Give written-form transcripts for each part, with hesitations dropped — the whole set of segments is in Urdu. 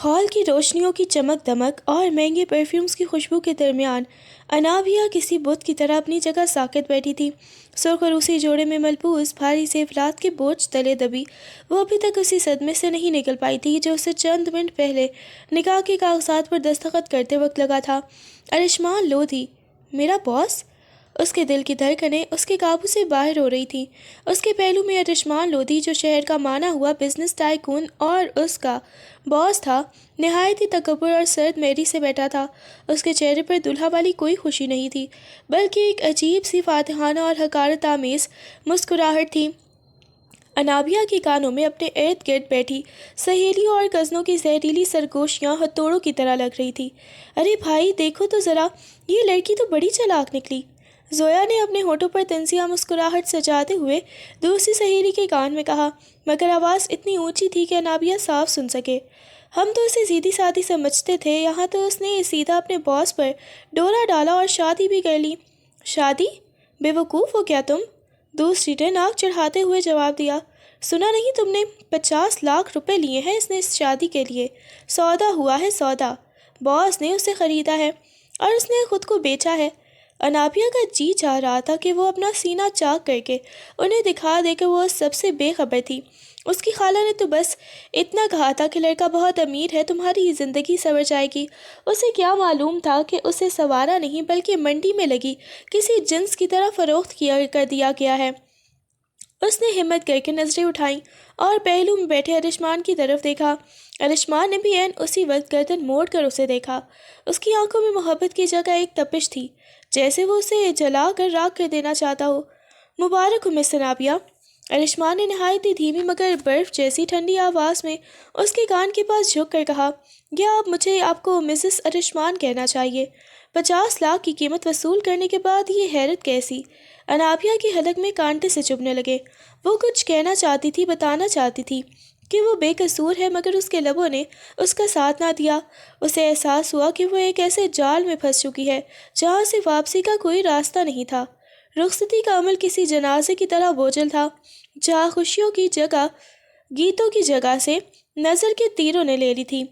ہال کی روشنیوں کی چمک دمک اور مہنگے پرفیومز کی خوشبو کے درمیان انابیہ کسی بت کی طرح اپنی جگہ ساکت بیٹھی تھی۔ سرخ اور روسی جوڑے میں ملبوس بھاری زیورات کے بوجھ تلے دبی وہ ابھی تک اسی صدمے سے نہیں نکل پائی تھی جو اسے چند منٹ پہلے نکاح کے کاغذات پر دستخط کرتے وقت لگا تھا۔ ارشمان لودھی، میرا باس؟ اس کے دل کی دھڑکنیں اس کے قابو سے باہر ہو رہی تھیں۔ اس کے پہلو میں ارشمان لودھی، جو شہر کا مانا ہوا بزنس ٹائکون اور اس کا باس تھا، نہایت ہی تکبر اور سرد میری سے بیٹھا تھا۔ اس کے چہرے پر دلہا والی کوئی خوشی نہیں تھی، بلکہ ایک عجیب سی فاتحانہ اور حقارت آمیز مسکراہٹ تھی۔ انابیہ کے کانوں میں اپنے ارد گرد بیٹھی سہیلیوں اور کزنوں کی زہریلی سرگوشیاں ہتھوڑوں کی طرح لگ رہی تھی۔ ارے بھائی دیکھو تو ذرا، یہ لڑکی تو بڑی چالاک نکلی، زویا نے اپنے ہونٹوں پر طنزیہ مسکراہٹ سجاتے ہوئے دوسری سہیلی کے کان میں کہا، مگر آواز اتنی اونچی تھی کہ انابیہ صاف سن سکے۔ ہم تو اسے سیدھی سادھی سمجھتے تھے، یہاں تو اس نے سیدھا اپنے باس پر ڈورا ڈالا اور شادی بھی کر لی۔ شادی؟ بے وقوف ہو کیا تم؟ دوسری نے ناک چڑھاتے ہوئے جواب دیا۔ سنا نہیں تم نے؟ 50 لاکھ روپے لیے ہیں اس نے اس شادی کے لیے۔ سودا ہوا ہے سودا، باس نے اسے خریدا ہے اور اس نے خود کو بیچا ہے۔ انابیہ کا جی چاہ رہا تھا کہ وہ اپنا سینہ چاک کر کے انہیں دکھا دے کہ وہ سب سے بے خبر تھی۔ اس کی خالہ نے تو بس اتنا کہا تھا کہ لڑکا بہت امیر ہے، تمہاری زندگی سنور جائے گی۔ اسے کیا معلوم تھا کہ اسے سوارا نہیں بلکہ منڈی میں لگی کسی جنس کی طرح فروخت کر دیا گیا ہے۔ اس نے ہمت کر کے نظریں اٹھائیں اور پہلو میں بیٹھے ارشمان کی طرف دیکھا۔ ارشمان نے بھی عین اسی وقت گردن موڑ کر اسے دیکھا۔ اس کی آنکھوں میں محبت کی جگہ ایک تپش تھی، جیسے وہ اسے جلا کر راکھ کر دینا چاہتا ہو۔ مبارک ہو مس انابیہ، ارشمان نے نہایت ہی دھیمی مگر برف جیسی ٹھنڈی آواز میں اس کے کان کے پاس جھک کر کہا، یا اب مجھے آپ کو مسز ارشمان کہنا چاہیے۔ 50 لاکھ کی قیمت وصول کرنے کے بعد یہ حیرت کیسی؟ انابیہ کی حلق میں کانٹے سے چبھنے لگے۔ وہ کچھ کہنا چاہتی تھی، بتانا چاہتی تھی کہ وہ بے قصور ہے، مگر اس کے لبوں نے اس کا ساتھ نہ دیا۔ اسے احساس ہوا کہ وہ ایک ایسے جال میں پھنس چکی ہے جہاں سے واپسی کا کوئی راستہ نہیں تھا۔ رخصتی کا عمل کسی جنازے کی طرح بوجھل تھا، جہاں خوشیوں کی جگہ گیتوں کی جگہ سے نظر کے تیروں نے لے لی تھی۔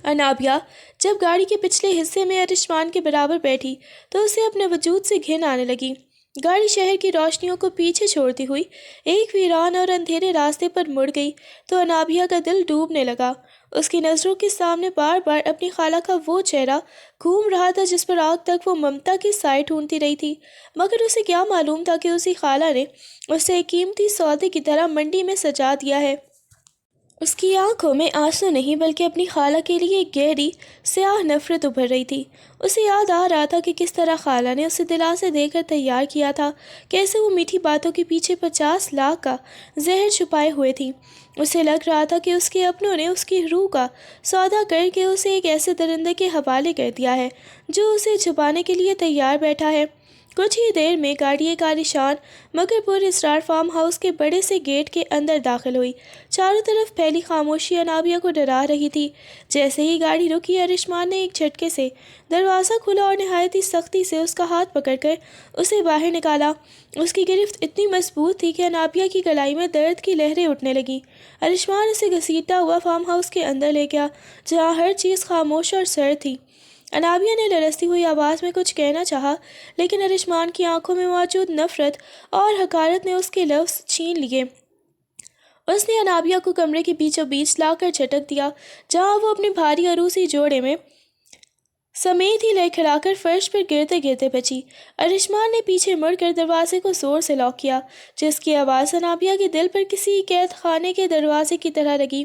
انابیہ جب گاڑی کے پچھلے حصے میں ارشمان کے برابر بیٹھی تو اسے اپنے وجود سے گھن آنے لگی۔ گاڑی شہر کی روشنیوں کو پیچھے چھوڑتی ہوئی ایک ویران اور اندھیرے راستے پر مڑ گئی تو انابیہ کا دل ڈوبنے لگا۔ اس کی نظروں کے سامنے بار بار اپنی خالہ کا وہ چہرہ گھوم رہا تھا جس پر آج تک وہ ممتا کی سائے ڈھونڈتی رہی تھی، مگر اسے کیا معلوم تھا کہ اسی خالہ نے اسے ایک قیمتی سودے کی طرح منڈی میں سجا دیا ہے۔ اس کی آنکھوں میں آنسو نہیں بلکہ اپنی خالہ کے لیے ایک گہری سیاہ نفرت ابھر رہی تھی۔ اسے یاد آ رہا تھا کہ کس طرح خالہ نے اسے دلاسے دے کر تیار کیا تھا، کیسے وہ میٹھی باتوں کے پیچھے 50 لاکھ کا زہر چھپائے ہوئے تھی۔ اسے لگ رہا تھا کہ اس کے اپنوں نے اس کی روح کا سودا کر کے اسے ایک ایسے درندے کے حوالے کر دیا ہے جو اسے چھپانے کے لیے تیار بیٹھا ہے۔ کچھ ہی دیر میں گاڑی ایک عالیشان مگر پر اسرار فارم ہاؤس کے بڑے سے گیٹ کے اندر داخل ہوئی۔ چاروں طرف پھیلی خاموشی انابیہ کو ڈرا رہی تھی۔ جیسے ہی گاڑی رکی، ارشمان نے ایک جھٹکے سے دروازہ کھولا اور نہایت ہی سختی سے اس کا ہاتھ پکڑ کر اسے باہر نکالا۔ اس کی گرفت اتنی مضبوط تھی کہ انابیہ کی کلائی میں درد کی لہریں اٹھنے لگیں۔ ارشمان اسے گھسیٹتا ہوا فارم ہاؤس کے اندر لے گیا، جہاں ہر چیز خاموش اور سرد تھی۔ انابیہ نے لرزتی ہوئی آواز میں کچھ کہنا چاہا، لیکن ارشمان کی آنکھوں میں موجود نفرت اور حقارت نے اس کے لفظ چھین لیے۔ اس نے انابیہ کو کمرے کے بیچوں بیچ لا کر جھٹک دیا، جہاں وہ اپنے بھاری عروسی جوڑے میں سمیت ہی لڑکھڑا کر فرش پر گرتے گرتے بچی۔ ارشمان نے پیچھے مڑ کر دروازے کو زور سے لاک کیا، جس کی آواز انابیہ کے دل پر کسی قید خانے کے دروازے کی طرح لگی۔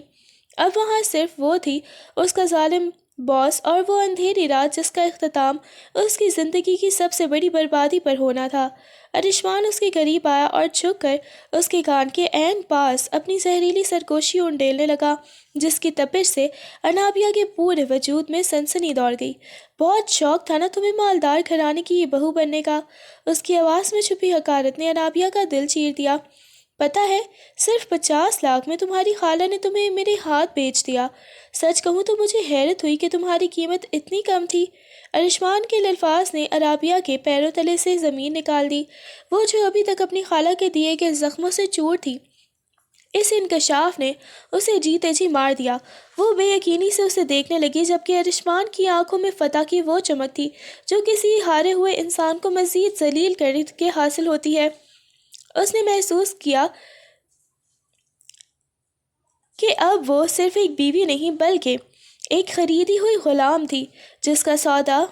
اب وہاں صرف وہ تھی، اس کا ظالم باس، اور وہ اندھیری رات جس کا اختتام اس کی زندگی کی سب سے بڑی بربادی پر ہونا تھا۔ ارشمان اس کے قریب آیا اور جھک کر اس کے کان کے عین پاس اپنی زہریلی سرگوشی انڈیلنے لگا، جس کی تپش سے انابیہ کے پورے وجود میں سنسنی دوڑ گئی۔ بہت شوق تھا نا تمہیں مالدار گھرانے کی بہو بننے کا؟ اس کی آواز میں چھپی حقارت نے انابیہ کا دل چیر دیا۔ پتہ ہے، صرف 50 لاکھ میں تمہاری خالہ نے تمہیں میرے ہاتھ بیچ دیا۔ سچ کہوں تو مجھے حیرت ہوئی کہ تمہاری قیمت اتنی کم تھی۔ ارشمان کے الفاظ نے انابیہ کے پیروں تلے سے زمین نکال دی، وہ جو ابھی تک اپنی خالہ کے دیے گئے زخموں سے چور تھی۔ اس انکشاف نے اسے جیتے جی مار دیا۔ وہ بے یقینی سے اسے دیکھنے لگی، جبکہ ارشمان کی آنکھوں میں فتح کی وہ چمک تھی جو کسی ہارے ہوئے انسان کو مزید ذلیل کر کے حاصل ہوتی ہے۔ اس نے محسوس کیا کہ اب وہ صرف ایک بیوی نہیں بلکہ ایک خریدی ہوئی غلام تھی، جس کا سودا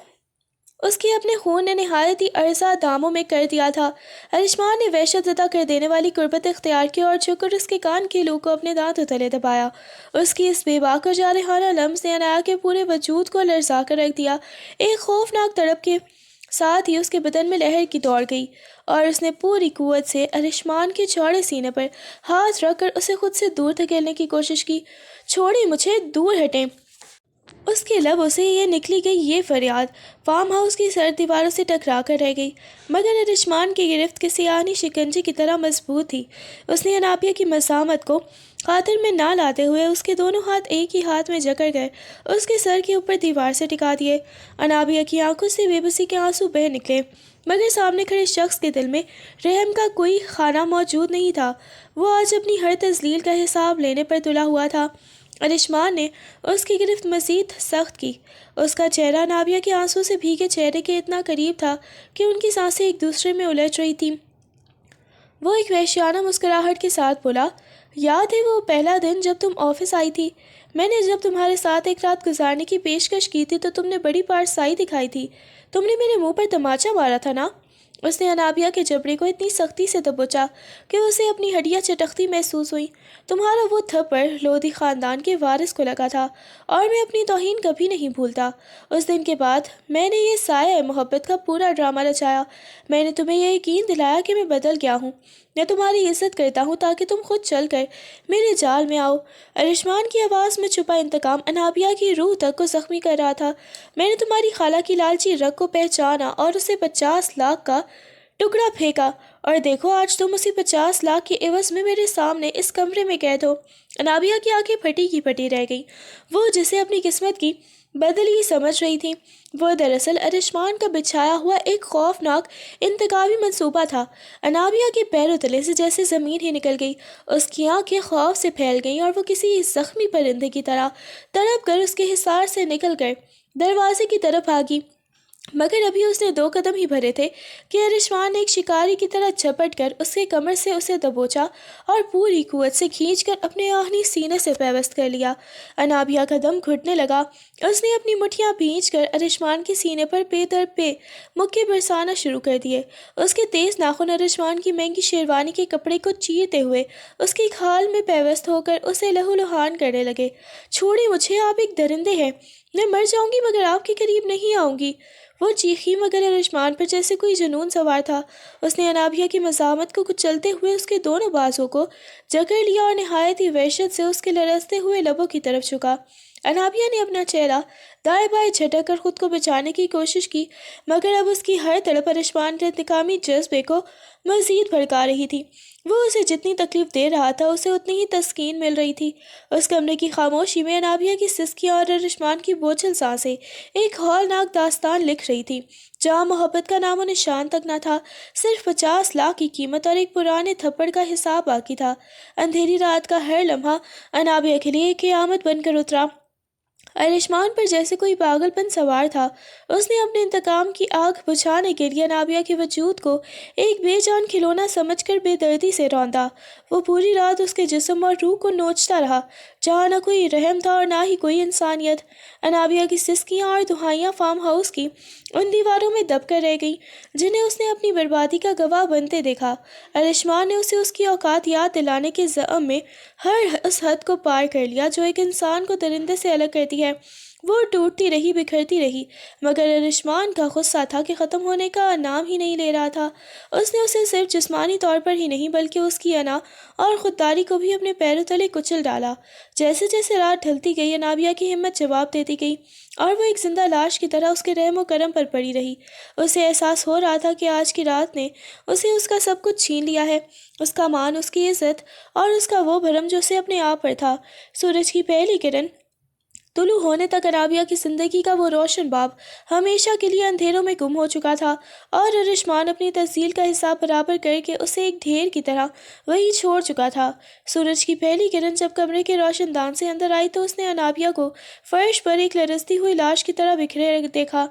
اس کے اپنے خون نے نہایت ہی ارزاں داموں میں کر دیا تھا۔ ارشمان نے وحشت زدہ کر دینے والی قربت اختیار کی اور جھک کر اس کے کان کے لو کو اپنے دانتوں تلے دبایا۔ اس کی اس بے باک اور جارحانہ لمس نے عنایا کے پورے وجود کو لرزا کر رکھ دیا۔ ایک خوفناک تڑپ کے ساتھ ہی اس کے بدن میں لہر کی دوڑ گئی اور اس نے پوری قوت سے ارشمان کے چوڑے سینے پر ہاتھ رکھ کر اسے خود سے دور دھکیلنے کی کوشش کی۔ چھوڑیں مجھے، دور ہٹیں۔ اس کے لبوں سے یہ نکلی گئی یہ فریاد فارم ہاؤس کی سرد دیواروں سے ٹکرا کر رہ گئی، مگر ارشمان کی گرفت کسی آہنی شکنجے کی طرح مضبوط تھی۔ اس نے انابیہ کی مزاحمت کو خاطر میں نہ لاتے ہوئے اس کے دونوں ہاتھ ایک ہی ہاتھ میں جکڑ کر اس کے سر کے اوپر دیوار سے ٹکا دیے۔ انابیہ کی آنکھوں سے بے بسی کے آنسو بہہ نکلے، مگر سامنے کھڑے شخص کے دل میں رحم کا کوئی خانہ موجود نہیں تھا۔ وہ آج اپنی ہر تذلیل کا حساب لینے پر تلا ہوا تھا۔ ارشمان نے اس کی گرفت مزید سخت کی۔ اس کا چہرہ نابیہ کے آنسوں سے بھیگے چہرے کے اتنا قریب تھا کہ ان کی سانسیں ایک دوسرے میں الجھ رہی تھیں۔ وہ ایک وحشیانہ مسکراہٹ کے ساتھ بولا، یاد ہے وہ پہلا دن جب تم آفس آئی تھی؟ میں نے جب تمہارے ساتھ ایک رات گزارنے کی پیشکش کی تھی تو تم نے بڑی پارسائی دکھائی تھی۔ تم نے میرے منہ پر تماچا مارا تھا نا؟ اس نے انابیہ کے جبڑے کو اتنی سختی سے دبوچا کہ اسے اپنی ہڈیاں چٹکتی محسوس ہوئیں۔ تمہارا وہ تھپڑ لودھی خاندان کے وارث کو لگا تھا اور میں اپنی توہین کبھی نہیں بھولتا۔ اس دن کے بعد میں نے یہ سایہ محبت کا پورا ڈرامہ رچایا۔ میں نے تمہیں یہ یقین دلایا کہ میں بدل گیا ہوں۔ میں تمہاری عزت کرتا ہوں تاکہ تم خود چل کر میرے جال میں آؤ۔ ارشمان کی آواز میں چھپا انتقام انابیہ کی روح تک کو زخمی کر رہا تھا۔ میں نے تمہاری خالہ کی لالچی رگ کو پہچانا اور اسے 50 لاکھ کا ٹکڑا پھینکا، اور دیکھو آج تم اسی 50 لاکھ کے عوض میں میرے سامنے اس کمرے میں قید ہو۔ انابیہ کی آنکھیں پھٹی کی پھٹی رہ گئیں۔ وہ جسے اپنی قسمت کی بدلی سمجھ رہی تھی، وہ دراصل ارشمان کا بچھایا ہوا ایک خوفناک انتقامی منصوبہ تھا۔ انابیہ کے پیروں تلے سے جیسے زمین ہی نکل گئی، اس کی آنکھیں خوف سے پھیل گئیں اور وہ کسی زخمی پرندے کی طرح تڑپ کر اس کے حصار سے نکل کر دروازے کی طرف بھاگی۔ مگر ابھی اس نے 2 قدم ہی بھرے تھے کہ ارشمان نے ایک شکاری کی طرح جھپٹ کر اس کے کمر سے اسے دبوچا اور پوری قوت سے کھینچ کر اپنے آہنی سینے سے پیوست کر لیا۔ انابیہ کا دم گھٹنے لگا۔ اس نے اپنی مٹھیاں بھینچ کر ارشمان کے سینے پر پے در پے مکے برسانا شروع کر دیے۔ اس کے تیز ناخن ارشمان کی مہنگی شیروانی کے کپڑے کو چیرتے ہوئے اس کی کھال میں پیوست ہو کر اسے لہو لہان کرنے لگے۔ چھوڑیں مجھے، آپ ایک درندے ہیں، میں مر جاؤں گی مگر آپ کے قریب نہیں آؤں گی۔ وہ چیخی، مگر ارشمان پر جیسے کوئی جنون سوار تھا۔ اس نے انابیہ کی مزاحمت کو کچلتے ہوئے اس کے دونوں بازوں کو جکڑ لیا اور نہایت ہی وحشت سے اس کے لرزتے ہوئے لبوں کی طرف جھکا۔ انابیہ نے اپنا چہرہ دائیں بائیں جھٹک کر خود کو بچانے کی کوشش کی، مگر اب اس کی ہر تڑپ ارشمان کے انتقامی جذبے کو مزید بھڑکا رہی تھی۔ وہ اسے جتنی تکلیف دے رہا تھا اسے اتنی ہی تسکین مل رہی تھی۔ اس کمرے کی خاموشی میں انابیہ کی سسکیاں اور ارشمان کی بوجھل سانسیں ایک ہولناک داستان لکھ رہی تھی، جہاں محبت کا نام و نشان تک نہ تھا، صرف 50 لاکھ کی قیمت اور ایک پرانے تھپڑ کا حساب باقی تھا۔ اندھیری رات کا ہر لمحہ انابیہ کے لیے ایک قیامت بن کر اترا۔ ارشمان پر جیسے کوئی پاگل پن سوار تھا۔ اس نے اپنے انتقام کی آگ بجھانے کے لیے انابیہ کے وجود کو ایک بے جان کھلونا سمجھ کر بے دردی سے روندا۔ وہ پوری رات اس کے جسم اور روح کو نوچتا رہا، جہاں نہ کوئی رحم تھا اور نہ ہی کوئی انسانیت۔ انابیہ کی سسکیاں اور دہائیاں فارم ہاؤس کی ان دیواروں میں دب کر رہ گئیں جنہیں اس نے اپنی بربادی کا گواہ بنتے دیکھا۔ ارشمان نے اسے اس کی اوقات یاد دلانے کے زعم میں ہر اس حد کو پار کر لیا جو ایک انسان کو درندے سے الگ کرتی ہے۔ وہ ٹوٹتی رہی، بکھرتی رہی، مگر ارشمان کا غصہ تھا کہ ختم ہونے کا نام ہی نہیں لے رہا تھا۔ اس نے اسے صرف جسمانی طور پر ہی نہیں بلکہ اس کی انا اور خودداری کو بھی اپنے پیروں تلے کچل ڈالا۔ جیسے جیسے رات ڈھلتی گئی انابیہ کی ہمت جواب دیتی گئی اور وہ ایک زندہ لاش کی طرح اس کے رحم و کرم پر پڑی رہی۔ اسے احساس ہو رہا تھا کہ آج کی رات نے اسے اس کا سب کچھ چھین لیا ہے، اس کا مان، اس کی عزت اور اس کا وہ بھرم جو اسے اپنے آپ پر تھا۔ سورج کی پہلی کرن طلوع ہونے تک انابیہ کی زندگی کا وہ روشن باب ہمیشہ کے لیے اندھیروں میں گم ہو چکا تھا، اور ارشمان اپنی تحصیل کا حساب برابر کر کے اسے ایک ڈھیر کی طرح وہیں چھوڑ چکا تھا۔ سورج کی پہلی کرن جب کمرے کے روشن دان سے اندر آئی تو اس نے انابیہ کو فرش پر ایک لرزتی ہوئی لاش کی طرح بکھرے دیکھا۔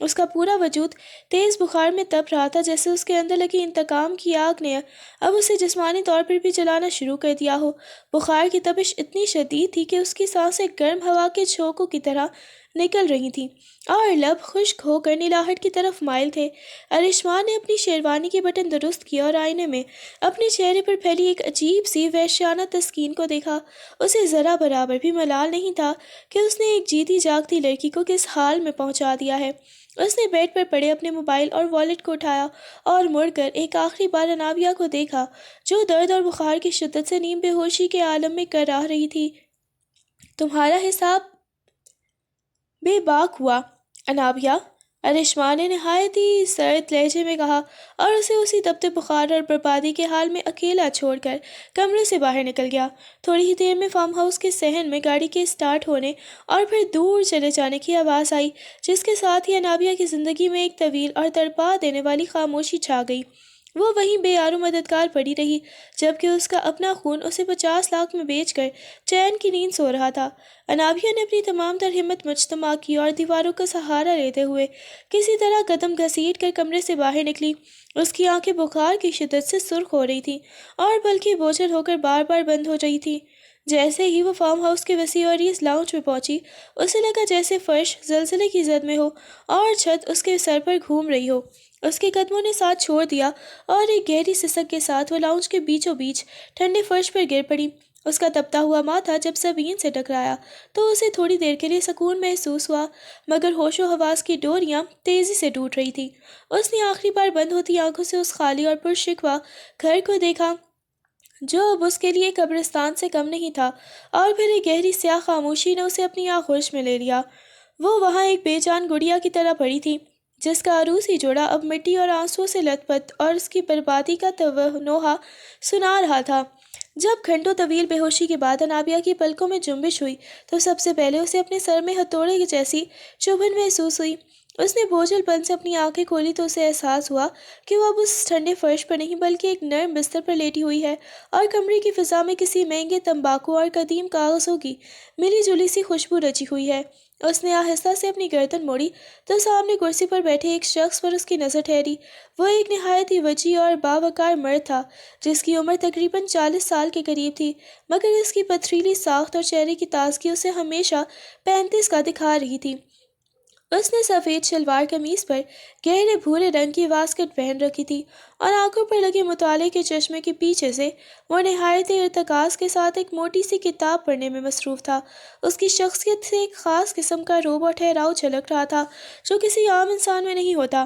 اس کا پورا وجود تیز بخار میں تپ رہا تھا، جیسے اس کے اندر لگی انتقام کی آگ نے اب اسے جسمانی طور پر بھی جلانا شروع کر دیا ہو۔ بخار کی تپش اتنی شدید تھی کہ اس کی سانسیں گرم ہوا کے جھونکوں کی طرح نکل رہی تھیں اور لب خشک ہو کر نیلاہٹ کی طرف مائل تھے۔ ارشمان نے اپنی شیروانی کے بٹن درست کیا اور آئینے میں اپنے چہرے پر پھیلی ایک عجیب سی وحشیانہ تسکین کو دیکھا۔ اسے ذرا برابر بھی ملال نہیں تھا کہ اس نے ایک جیتی جاگتی لڑکی کو کس حال میں پہنچا دیا ہے۔ اس نے بیڈ پر پڑے اپنے موبائل اور والیٹ کو اٹھایا اور مڑ کر ایک آخری بار انابیہ کو دیکھا، جو درد اور بخار کی شدت سے نیم بے ہوشی کے عالم میں کراہ رہی تھی۔ تمہارا حساب بے باک ہوا انابیہ، ارشمان نے نہایت ہی سرد لہجے میں کہا، اور اسے اسی تپتے بخار اور بربادی کے حال میں اکیلا چھوڑ کر کمرے سے باہر نکل گیا۔ تھوڑی ہی دیر میں فارم ہاؤس کے صحن میں گاڑی کے اسٹارٹ ہونے اور پھر دور چلے جانے کی آواز آئی، جس کے ساتھ ہی انابیہ کی زندگی میں ایک طویل اور تڑپا دینے والی خاموشی چھا گئی۔ وہ وہیں بے یار و مددگار پڑی رہی، جبکہ اس کا اپنا خون اسے 50 لاکھ میں بیچ کر چین کی نیند سو رہا تھا۔ انابیہ نے اپنی تمام تر ہمت مجتمع کی اور دیواروں کا سہارا لیتے ہوئے کسی طرح قدم گھسیٹ کر کمرے سے باہر نکلی۔ اس کی آنکھیں بخار کی شدت سے سرخ ہو رہی تھیں اور بلکہ بوجھل ہو کر بار بار بند ہو رہی تھیں۔ جیسے ہی وہ فارم ہاؤس کے وسیع اور عریض لاؤنج میں پہنچی، اسے لگا جیسے فرش زلزلے کی زد میں ہو اور چھت اس کے سر پر گھوم رہی ہو۔ اس کے قدموں نے ساتھ چھوڑ دیا اور ایک گہری سسک کے ساتھ وہ لاؤنج کے بیچوں بیچ ٹھنڈے فرش پر گر پڑی۔ اس کا تپتا ہوا ماتھا جب زمین سے ٹکرایا تو اسے تھوڑی دیر کے لیے سکون محسوس ہوا، مگر ہوش و حواس کی ڈوریاں تیزی سے ٹوٹ رہی تھیں۔ اس نے آخری بار بند ہوتی آنکھوں سے اس خالی اور پرشکوہ گھر کو دیکھا جو اب اس کے لیے قبرستان سے کم نہیں تھا، اور پھر ایک گہری سیاہ خاموشی نے اسے اپنی آغوش میں لے لیا۔ وہ وہاں ایک بے جان گڑیا کی طرح پڑی تھی، جس کا عروسی جوڑا اب مٹی اور آنسوؤں سے لت پت اور اس کی بربادی کا نوحہ سنا رہا تھا۔ جب گھنٹوں طویل بے ہوشی کے بعد انابیہ کی پلکوں میں جنبش ہوئی تو سب سے پہلے اسے اپنے سر میں ہتھوڑے کی جیسی چبھن محسوس ہوئی۔ اس نے بوجھل پن سے اپنی آنکھیں کھولی تو اسے احساس ہوا کہ وہ اب اس ٹھنڈے فرش پر نہیں بلکہ ایک نرم بستر پر لیٹی ہوئی ہے، اور کمرے کی فضا میں کسی مہنگے تمباکو اور قدیم کاغذوں کی ملی جلی سی خوشبو رچی ہوئی ہے۔ اس نے آہستہ سے اپنی گردن موڑی تو سامنے کرسی پر بیٹھے ایک شخص پر اس کی نظر ٹھہری۔ وہ ایک نہایت ہی وجیح اور باوقار مرد تھا، جس کی عمر تقریباً 40 سال کے قریب تھی، مگر اس کی پتھریلی ساخت اور چہرے کی تازگی اسے ہمیشہ 35 کا دکھا رہی تھی۔ اس نے سفید شلوار قمیص پر گہرے بھورے رنگ کی واسکٹ پہن رکھی تھی، اور آنکھوں پر لگے مطالعے کے چشمے کے پیچھے سے وہ نہایت ارتکاز کے ساتھ ایک موٹی سی کتاب پڑھنے میں مصروف تھا۔ اس کی شخصیت سے ایک خاص قسم کا رعب اور ٹھہراؤ جھلک رہا تھا، جو کسی عام انسان میں نہیں ہوتا۔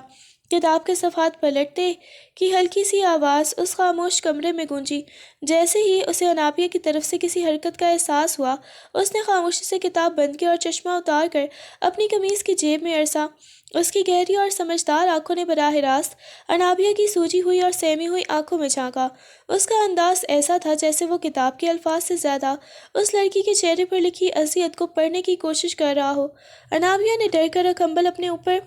کتاب کے صفحات پلٹتے کی ہلکی سی آواز اس خاموش کمرے میں گونجی۔ جیسے ہی اسے انابیہ کی طرف سے کسی حرکت کا احساس ہوا، اس نے خاموشی سے کتاب بند کی اور چشمہ اتار کر اپنی قمیص کی جیب میں ارسا۔ اس کی گہری اور سمجھدار آنکھوں نے براہ راست انابیہ کی سوجی ہوئی اور سہمی ہوئی آنکھوں میں جھانکا۔ اس کا انداز ایسا تھا جیسے وہ کتاب کے الفاظ سے زیادہ اس لڑکی کے چہرے پر لکھی اذیت کو پڑھنے کی کوشش کر رہا ہو۔ انابیہ نے ڈر کر کمبل اپنے اوپر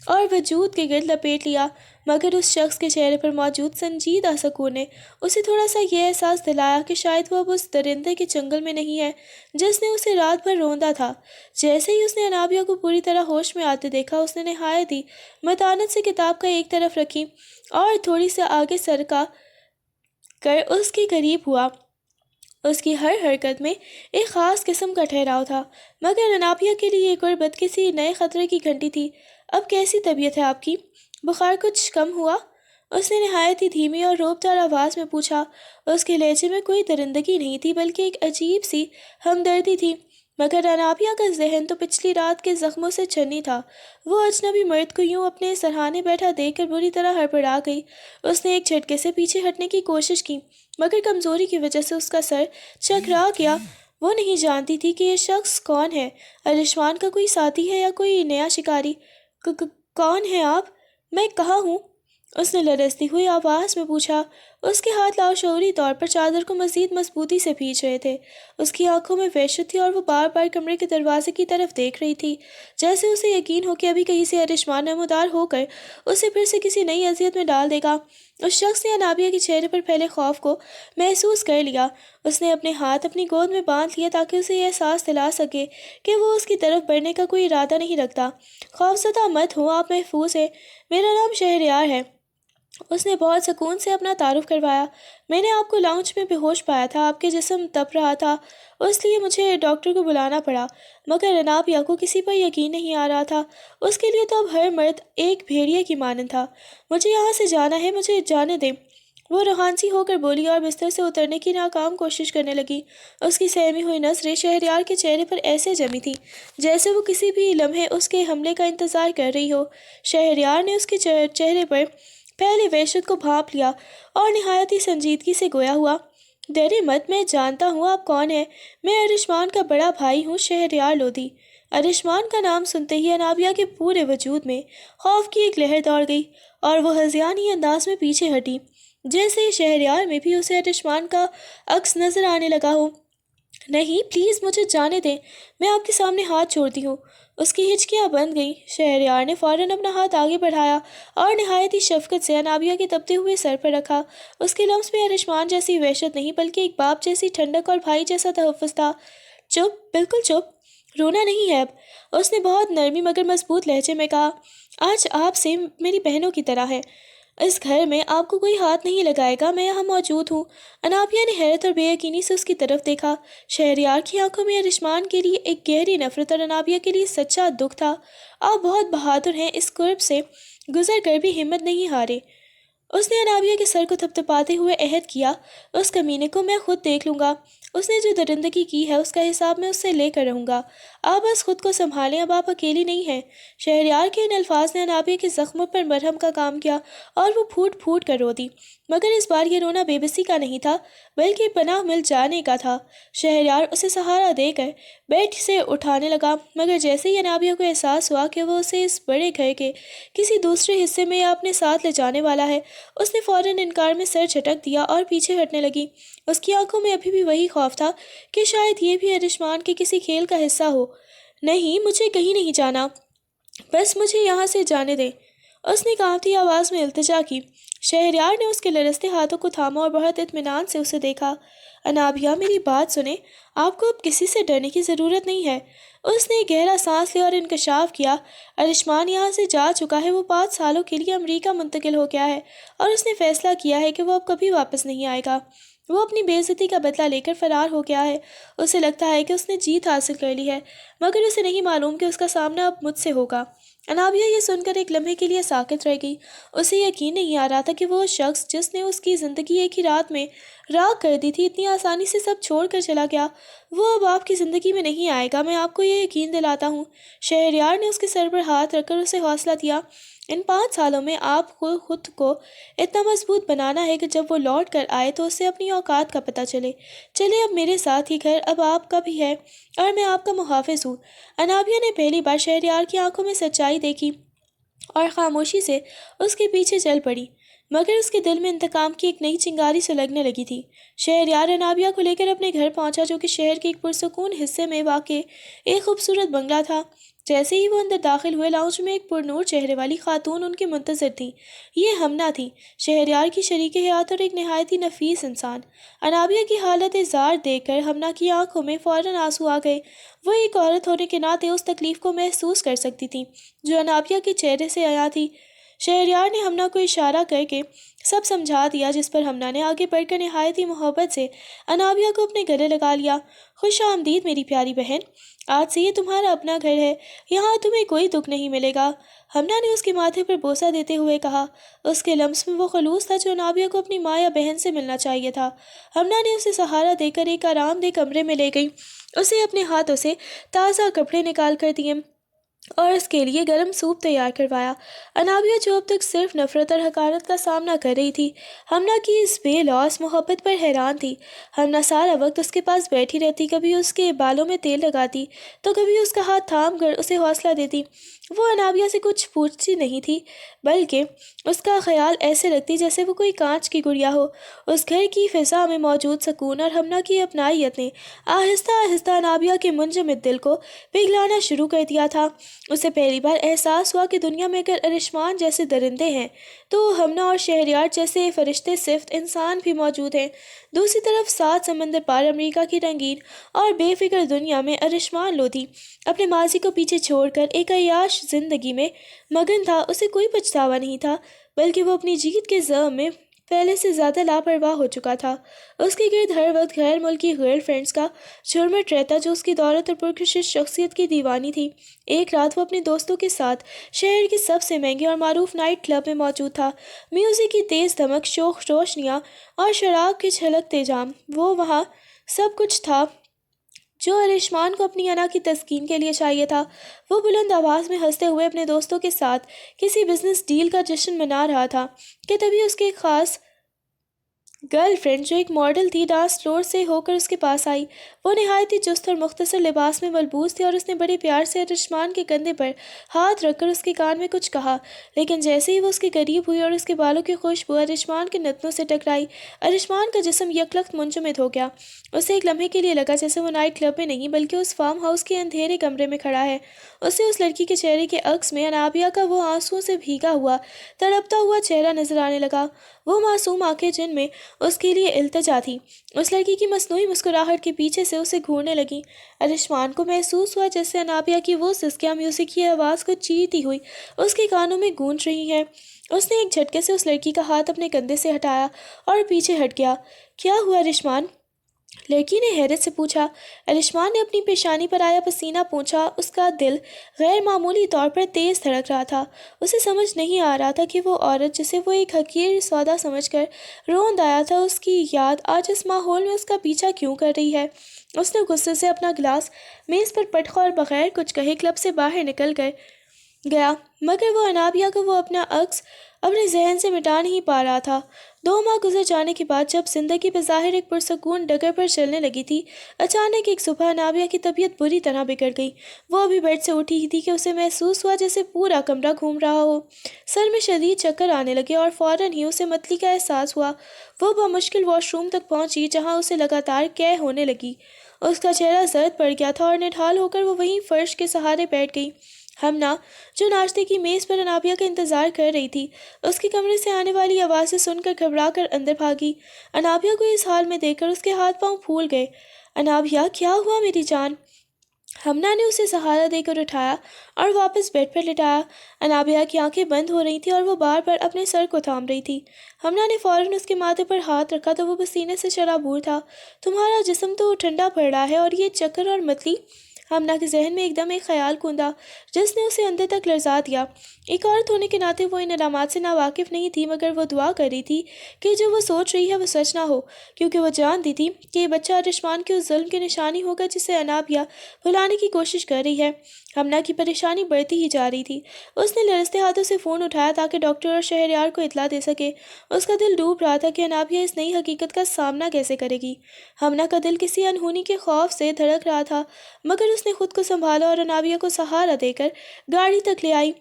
اور وجود کے گرد لپیٹ لیا، مگر اس شخص کے چہرے پر موجود سنجیدہ سکون نے اسے تھوڑا سا یہ احساس دلایا کہ شاید وہ اب اس درندے کے چنگل میں نہیں ہے جس نے اسے رات بھر روندا تھا۔ جیسے ہی اس نے انابیہ کو پوری طرح ہوش میں آتے دیکھا، اس نے نہایت ہی متانت سے کتاب کا ایک طرف رکھی اور تھوڑی سے آگے سرکا کر اس کے قریب ہوا۔ اس کی ہر حرکت میں ایک خاص قسم کا ٹھہراؤ تھا، مگر انابیہ کے لیے یہ غربت کسی نئے خطرے کی گھنٹی تھی۔ اب کیسی طبیعت ہے آپ کی؟ بخار کچھ کم ہوا؟ اس نے نہایت ہی دھیمی اور روبدار آواز میں پوچھا۔ اس کے لہجے میں کوئی درندگی نہیں تھی، بلکہ ایک عجیب سی ہمدردی تھی، مگر انابیہ کا ذہن تو پچھلی رات کے زخموں سے چھنی تھا۔ وہ اجنبی مرد کو یوں اپنے سرہانے بیٹھا دیکھ کر بری طرح ہڑبڑا گئی۔ اس نے ایک جھٹکے سے پیچھے ہٹنے کی کوشش کی، مگر کمزوری کی وجہ سے اس کا سر چکرا گیا۔ وہ نہیں جانتی تھی کہ یہ شخص کون ہے، ارشمان کا کوئی ساتھی ہے یا کوئی نیا شکاری۔ کون ہیں آپ؟ میں کہاں ہوں؟ اس نے لرزتی ہوئی آواز میں پوچھا۔ اس کے ہاتھ لاشعوری طور پر چادر کو مزید مضبوطی سے کھینچ رہے تھے۔ اس کی آنکھوں میں وحشت تھی اور وہ بار بار کمرے کے دروازے کی طرف دیکھ رہی تھی، جیسے اسے یقین ہو کہ ابھی کہیں سے ارشمان نمودار ہو کر اسے پھر سے کسی نئی اذیت میں ڈال دے گا۔ اس شخص نے انابیہ کے چہرے پر پھیلے خوف کو محسوس کر لیا۔ اس نے اپنے ہاتھ اپنی گود میں باندھ لیا تاکہ اسے یہ احساس دلا سکے کہ وہ اس کی طرف بڑھنے کا کوئی ارادہ نہیں رکھتا۔ خوفزدہ مت ہو، آپ محفوظ ہیں، میرا نام شہریار ہے۔ اس نے بہت سکون سے اپنا تعارف کروایا۔ میں نے آپ کو لاؤنج میں بے ہوش پایا تھا، آپ کے جسم تپ رہا تھا، اس لیے مجھے ڈاکٹر کو بلانا پڑا، مگر انابیہ کو کسی پر یقین نہیں آ رہا تھا۔ اس کے لیے تو اب ہر مرد ایک بھیڑیے کی مانند تھا۔ مجھے یہاں سے جانا ہے، مجھے جانے دیں، وہ روحانسی ہو کر بولی اور بستر سے اترنے کی ناکام کوشش کرنے لگی۔ اس کی سہمی ہوئی نظریں شہریار کے چہرے پر ایسے جمی تھی جیسے وہ کسی بھی لمحے اس کے حملے کا انتظار کر رہی ہو۔ شہریار نے اس کے چہرے پر پہلے وحشت کو بھانپ لیا اور نہایت ہی سنجیدگی سے گویا ہوا، ڈرے مت، میں جانتا ہوں آپ کون ہیں، میں ارشمان کا بڑا بھائی ہوں، شہریار لودھی۔ ارشمان کا نام سنتے ہی انابیہ کے پورے وجود میں خوف کی ایک لہر دوڑ گئی اور وہ ہذیانی انداز میں پیچھے ہٹی، جیسے شہریار میں بھی اسے ارشمان کا عکس نظر آنے لگا ہو۔ نہیں، پلیز مجھے جانے دیں، میں آپ کے سامنے ہاتھ چھوڑتی ہوں۔ اس کی ہچکیاں بند گئیں۔ شہریار نے فوراً اپنا ہاتھ آگے بڑھایا اور نہایت ہی شفقت سے انابیہ کے تپتے ہوئے سر پر رکھا۔ اس کے لمس میں ارشمان جیسی وحشت نہیں بلکہ ایک باپ جیسی ٹھنڈک اور بھائی جیسا تحفظ تھا۔ چپ، بالکل چپ، رونا نہیں ہے اب، اس نے بہت نرمی مگر مضبوط لہجے میں کہا۔ آج آپ سے میری بہنوں کی طرح ہے، اس گھر میں آپ کو کوئی ہاتھ نہیں لگائے گا، میں یہاں موجود ہوں۔ انابیہ نے حیرت اور بے یقینی سے اس کی طرف دیکھا۔ شہریار کی آنکھوں میں ارشمان کے لیے ایک گہری نفرت اور انابیہ کے لیے سچا دکھ تھا۔ آپ بہت بہادر ہیں، اس کرب سے گزر کر بھی ہمت نہیں ہارے۔ اس نے انابیہ کے سر کو تھپتھپاتے ہوئے عہد کیا، اس کمینے کو میں خود دیکھ لوں گا، اس نے جو درندگی کی ہے اس کا حساب میں اس سے لے کر رہوں گا۔ آپ بس خود کو سنبھالیں، اب آپ اکیلی نہیں ہیں۔ شہریار کے ان الفاظ نے انابیہ کے زخموں پر مرہم کا کام کیا اور وہ پھوٹ پھوٹ کر رو دی، مگر اس بار یہ رونا بے بسی کا نہیں تھا بلکہ پناہ مل جانے کا تھا۔ شہریار اسے سہارا دے کر بیڈ سے اٹھانے لگا، مگر جیسے ہی انابیہ کو احساس ہوا کہ وہ اسے اس بڑے گھر کے کسی دوسرے حصے میں یا اپنے ساتھ لے جانے والا ہے، اس نے فوراً انکار میں سر جھٹک دیا اور پیچھے ہٹنے لگی۔ اس کی آنکھوں میں ابھی بھی وہی خوف تھا کہ شاید یہ بھی ارشمان کے کسی کھیل کا حصہ ہو۔ نہیں، مجھے کہیں نہیں جانا، بس مجھے یہاں سے جانے دیں، اس نے کانپتی آواز میں التجا کی۔ شہریار نے اس کے لرزتے ہاتھوں کو تھاما اور بہت اطمینان سے اسے دیکھا۔ انابیہ، میری بات سنیں، آپ کو اب کسی سے ڈرنے کی ضرورت نہیں ہے۔ اس نے گہرا سانس لیا اور انکشاف کیا۔ ارشمان یہاں سے جا چکا ہے، وہ 5 سالوں کے لیے امریکہ منتقل ہو گیا ہے اور اس نے فیصلہ کیا ہے کہ وہ اب کبھی واپس نہیں آئے گا۔ وہ اپنی بے عزتی کا بدلہ لے کر فرار ہو گیا ہے۔ اسے لگتا ہے کہ اس نے جیت حاصل کر لی ہے، مگر اسے نہیں معلوم کہ اس کا سامنا اب مجھ سے ہوگا۔ انابیہ یہ سن کر ایک لمحے کے لیے ساکت رہ گئی۔ اسے یقین نہیں آ رہا تھا کہ وہ شخص جس نے اس کی زندگی ایک ہی رات میں راکھ کر دی تھی، اتنی آسانی سے سب چھوڑ کر چلا گیا۔ وہ اب آپ کی زندگی میں نہیں آئے گا، میں آپ کو یہ یقین دلاتا ہوں۔ شہریار نے اس کے سر پر ہاتھ رکھ کر اسے حوصلہ دیا۔ ان 5 سالوں میں آپ کو خود کو اتنا مضبوط بنانا ہے کہ جب وہ لوٹ کر آئے تو اسے اپنی اوقات کا پتہ چلے۔ چلے اب میرے ساتھ ہی گھر اب آپ کا بھی ہے اور میں آپ کا محافظ ہوں۔ انابیہ نے پہلی بار شہریار کی آنکھوں میں سچائی دیکھی اور خاموشی سے اس کے پیچھے چل پڑی، مگر اس کے دل میں انتقام کی ایک نئی چنگاری سلگنے لگی تھی۔ شہریار انابیہ کو لے کر اپنے گھر پہنچا، جو کہ شہر کے ایک پرسکون حصے میں واقع ایک خوبصورت بنگلہ تھا۔ جیسے ہی وہ اندر داخل ہوئے، لاؤنج میں ایک پرنور چہرے والی خاتون ان کے منتظر تھی۔ یہ ہمنا تھی، شہریار کی شریک حیات اور ایک نہایت ہی نفیس انسان۔ انابیہ کی حالت زار دیکھ کر ہمنا کی آنکھوں میں فوراً آنسو آ گئے۔ وہ ایک عورت ہونے کے ناطے اس تکلیف کو محسوس کر سکتی تھی جو انابیہ کے چہرے سے عیاں تھی۔ شہریار نے ہمنا کو اشارہ کر کے سب سمجھا دیا، جس پر ہمنا نے آگے بڑھ کر نہایت ہی محبت سے انابیہ کو اپنے گلے لگا لیا۔ خوش آمدید میری پیاری بہن، آج سے یہ تمہارا اپنا گھر ہے، یہاں تمہیں کوئی دکھ نہیں ملے گا، ہمنا نے اس کے ماتھے پر بوسہ دیتے ہوئے کہا۔ اس کے لمس میں وہ خلوص تھا جو انابیہ کو اپنی ماں یا بہن سے ملنا چاہیے تھا۔ ہمنا نے اسے سہارا دے کر ایک آرام دہ کمرے میں لے گئی، اسے اپنے ہاتھوں سے تازہ کپڑے نکال کر دیے اور اس کے لیے گرم سوپ تیار کروایا۔ انابیہ جو اب تک صرف نفرت اور حقارت کا سامنا کر رہی تھی، ہمنا کی اس بے لوث محبت پر حیران تھی۔ ہمنا سارا وقت اس کے پاس بیٹھی رہتی، کبھی اس کے بالوں میں تیل لگاتی تو کبھی اس کا ہاتھ تھام کر اسے حوصلہ دیتی۔ وہ انابیہ سے کچھ پوچھتی نہیں تھی، بلکہ اس کا خیال ایسے رکھتی جیسے وہ کوئی کانچ کی گڑیا ہو۔ اس گھر کی فضا میں موجود سکون اور ہمنا کی اپنائیت نے آہستہ آہستہ انابیہ کے منجمد دل کو پگھلانا شروع کر دیا تھا۔ اسے پہلی بار احساس ہوا کہ دنیا میں اگر ارشمان جیسے درندے ہیں تو ہمنا اور شہریار جیسے فرشتے صفت انسان بھی موجود ہیں۔ دوسری طرف 7 سمندر پار امریکہ کی رنگین اور بے فکر دنیا میں ارشمان لودھی اپنے ماضی کو پیچھے چھوڑ کر ایک عیاش زندگی میں مگن تھا۔ اسے کوئی پچھتاوا نہیں تھا، بلکہ وہ اپنی جیت کے ضم میں پہلے سے زیادہ لاپرواہ ہو چکا تھا۔ اس کے گرد ہر وقت غیر ملکی گرل فرینڈز کا جھرمٹ رہتا جو اس کی دولت اور پرکشش شخصیت کی دیوانی تھی۔ ایک رات وہ اپنے دوستوں کے ساتھ شہر کے سب سے مہنگے اور معروف نائٹ کلب میں موجود تھا۔ میوزک کی تیز دھمک، شوخ روشنیاں اور شراب کے چھلکتے جام، وہ وہاں سب کچھ تھا جو ارشمان کو اپنی انا کی تسکین کے لیے چاہیے تھا۔ وہ بلند آواز میں ہنستے ہوئے اپنے دوستوں کے ساتھ کسی بزنس ڈیل کا جشن منا رہا تھا کہ تبھی اس کی ایک خاص گرل فرینڈ جو ایک ماڈل تھی ڈانس فلور سے ہو کر اس کے پاس آئی۔ وہ نہایت ہی چست اور مختصر لباس میں ملبوس تھی اور اس نے بڑے پیار سے ارشمان کے کندھے پر ہاتھ رکھ کر اس کے کان میں کچھ کہا، لیکن جیسے ہی وہ اس کے قریب ہوئی اور اس کے بالوں کی خوشبو ارشمان کے نتنوں سے ٹکرائی، ارشمان کا جسم یکلخت منجمد ہو گیا۔ اسے ایک لمحے کے لیے لگا جیسے وہ نائٹ کلب میں نہیں بلکہ اس فارم ہاؤس کے اندھیرے کمرے میں کھڑا ہے۔ اسے اس لڑکی کے چہرے کے عکس میں انابیہ کا وہ آنسوؤں سے بھیگا ہوا تڑپتا ہوا چہرہ نظر آنے لگا، وہ معصوم آنکھیں جن میں اس کے لیے التجا تھی اس لڑکی کی مصنوعی مسکراہٹ کے پیچھے سے اسے گھورنے لگیں۔ ارشمان کو محسوس ہوا جیسے انابیہ کی وہ سسکیاں میوزک کی آواز کو چیرتی ہوئی اس کے کانوں میں گونج رہی ہیں۔ اس نے ایک جھٹکے سے اس لڑکی کا ہاتھ اپنے کندھے سے ہٹایا اور پیچھے ہٹ گیا۔ کیا ہوا ارشمان؟ لڑکی نے حیرت سے پوچھا۔ ارشمان نے اپنی پیشانی پر آیا پسینہ پوچھا۔ اس کا دل غیر معمولی طور پر تیز دھڑک رہا تھا۔ اسے سمجھ نہیں آ رہا تھا کہ وہ عورت جسے وہ ایک حقیر سودا سمجھ کر روند آیا تھا، اس کی یاد آج اس ماحول میں اس کا پیچھا کیوں کر رہی ہے۔ اس نے غصے سے اپنا گلاس میز پر پٹخا اور بغیر کچھ کہے کلب سے باہر نکل کر گیا، مگر وہ انابیہ کو وہ اپنا عکس اپنے ذہن سے مٹا نہیں پا رہا تھا۔ 2 ماہ گزر جانے کے بعد جب زندگی بظاہر ایک پرسکون ڈگر پر چلنے لگی تھی، اچانک ایک صبح انابیہ کی طبیعت بری طرح بگڑ گئی۔ وہ ابھی بیڈ سے اٹھی ہی تھی کہ اسے محسوس ہوا جیسے پورا کمرہ گھوم رہا ہو، سر میں شدید چکر آنے لگے اور فوراً ہی اسے متلی کا احساس ہوا۔ وہ بمشکل واش روم تک پہنچی جہاں اسے لگاتار قے ہونے لگی۔ اس کا چہرہ زرد پڑ گیا تھا اور نڈھال ہو کر وہ وہیں فرش کے سہارے بیٹھ گئی۔ ہمنا جو ناشتے کی میز پر انابیہ کا انتظار کر رہی تھی، اس کے کمرے سے آنے والی آوازیں سن کر گھبرا کر اندر بھاگی۔ انابیہ کو اس حال میں دیکھ کر اس کے ہاتھ پاؤں پھول گئے۔ انابیہ، کیا ہوا میری جان؟ ہمنا نے اسے سہارا دے کر اٹھایا اور واپس بیڈ پر لٹایا۔ انابیہ کی آنکھیں بند ہو رہی تھیں اور وہ بار بار اپنے سر کو تھام رہی تھی۔ ہمنا نے فوراً اس کے ماتھے پر ہاتھ رکھا تو وہ پسینے سے شرابور تھا۔ تمہارا جسم تو ٹھنڈا پڑ رہا ہے اور یہ چکر اور متلی؟ ہمنا کے ذہن میں ایک دم ایک خیال کوندا جس نے اسے اندر تک لرزا دیا۔ ایک عورت ہونے کے ناطے وہ ان علامات سے ناواقف نہیں تھی، مگر وہ دعا کر رہی تھی کہ جو وہ سوچ رہی ہے وہ سچ نہ ہو، کیونکہ وہ جانتی تھی کہ یہ بچہ ارشمان کے اس ظلم کی نشانی ہوگا جسے انابیہ بھلانے کی کوشش کر رہی ہے۔ ہمنا کی پریشانی بڑھتی ہی جا رہی تھی۔ اس نے لرزتے ہاتھوں سے فون اٹھایا تاکہ ڈاکٹر اور شہریار کو اطلاع دے سکے۔ اس کا دل ڈوب رہا تھا کہ انابیہ اس نئی حقیقت کا سامنا کیسے کرے گی۔ ہمنا کا دل کسی انہونی کے خوف سے دھڑک رہا تھا، مگر اس نے خود کو سنبھالا اور انابیہ کو سہارا دے کر گاڑی تک لے آئی۔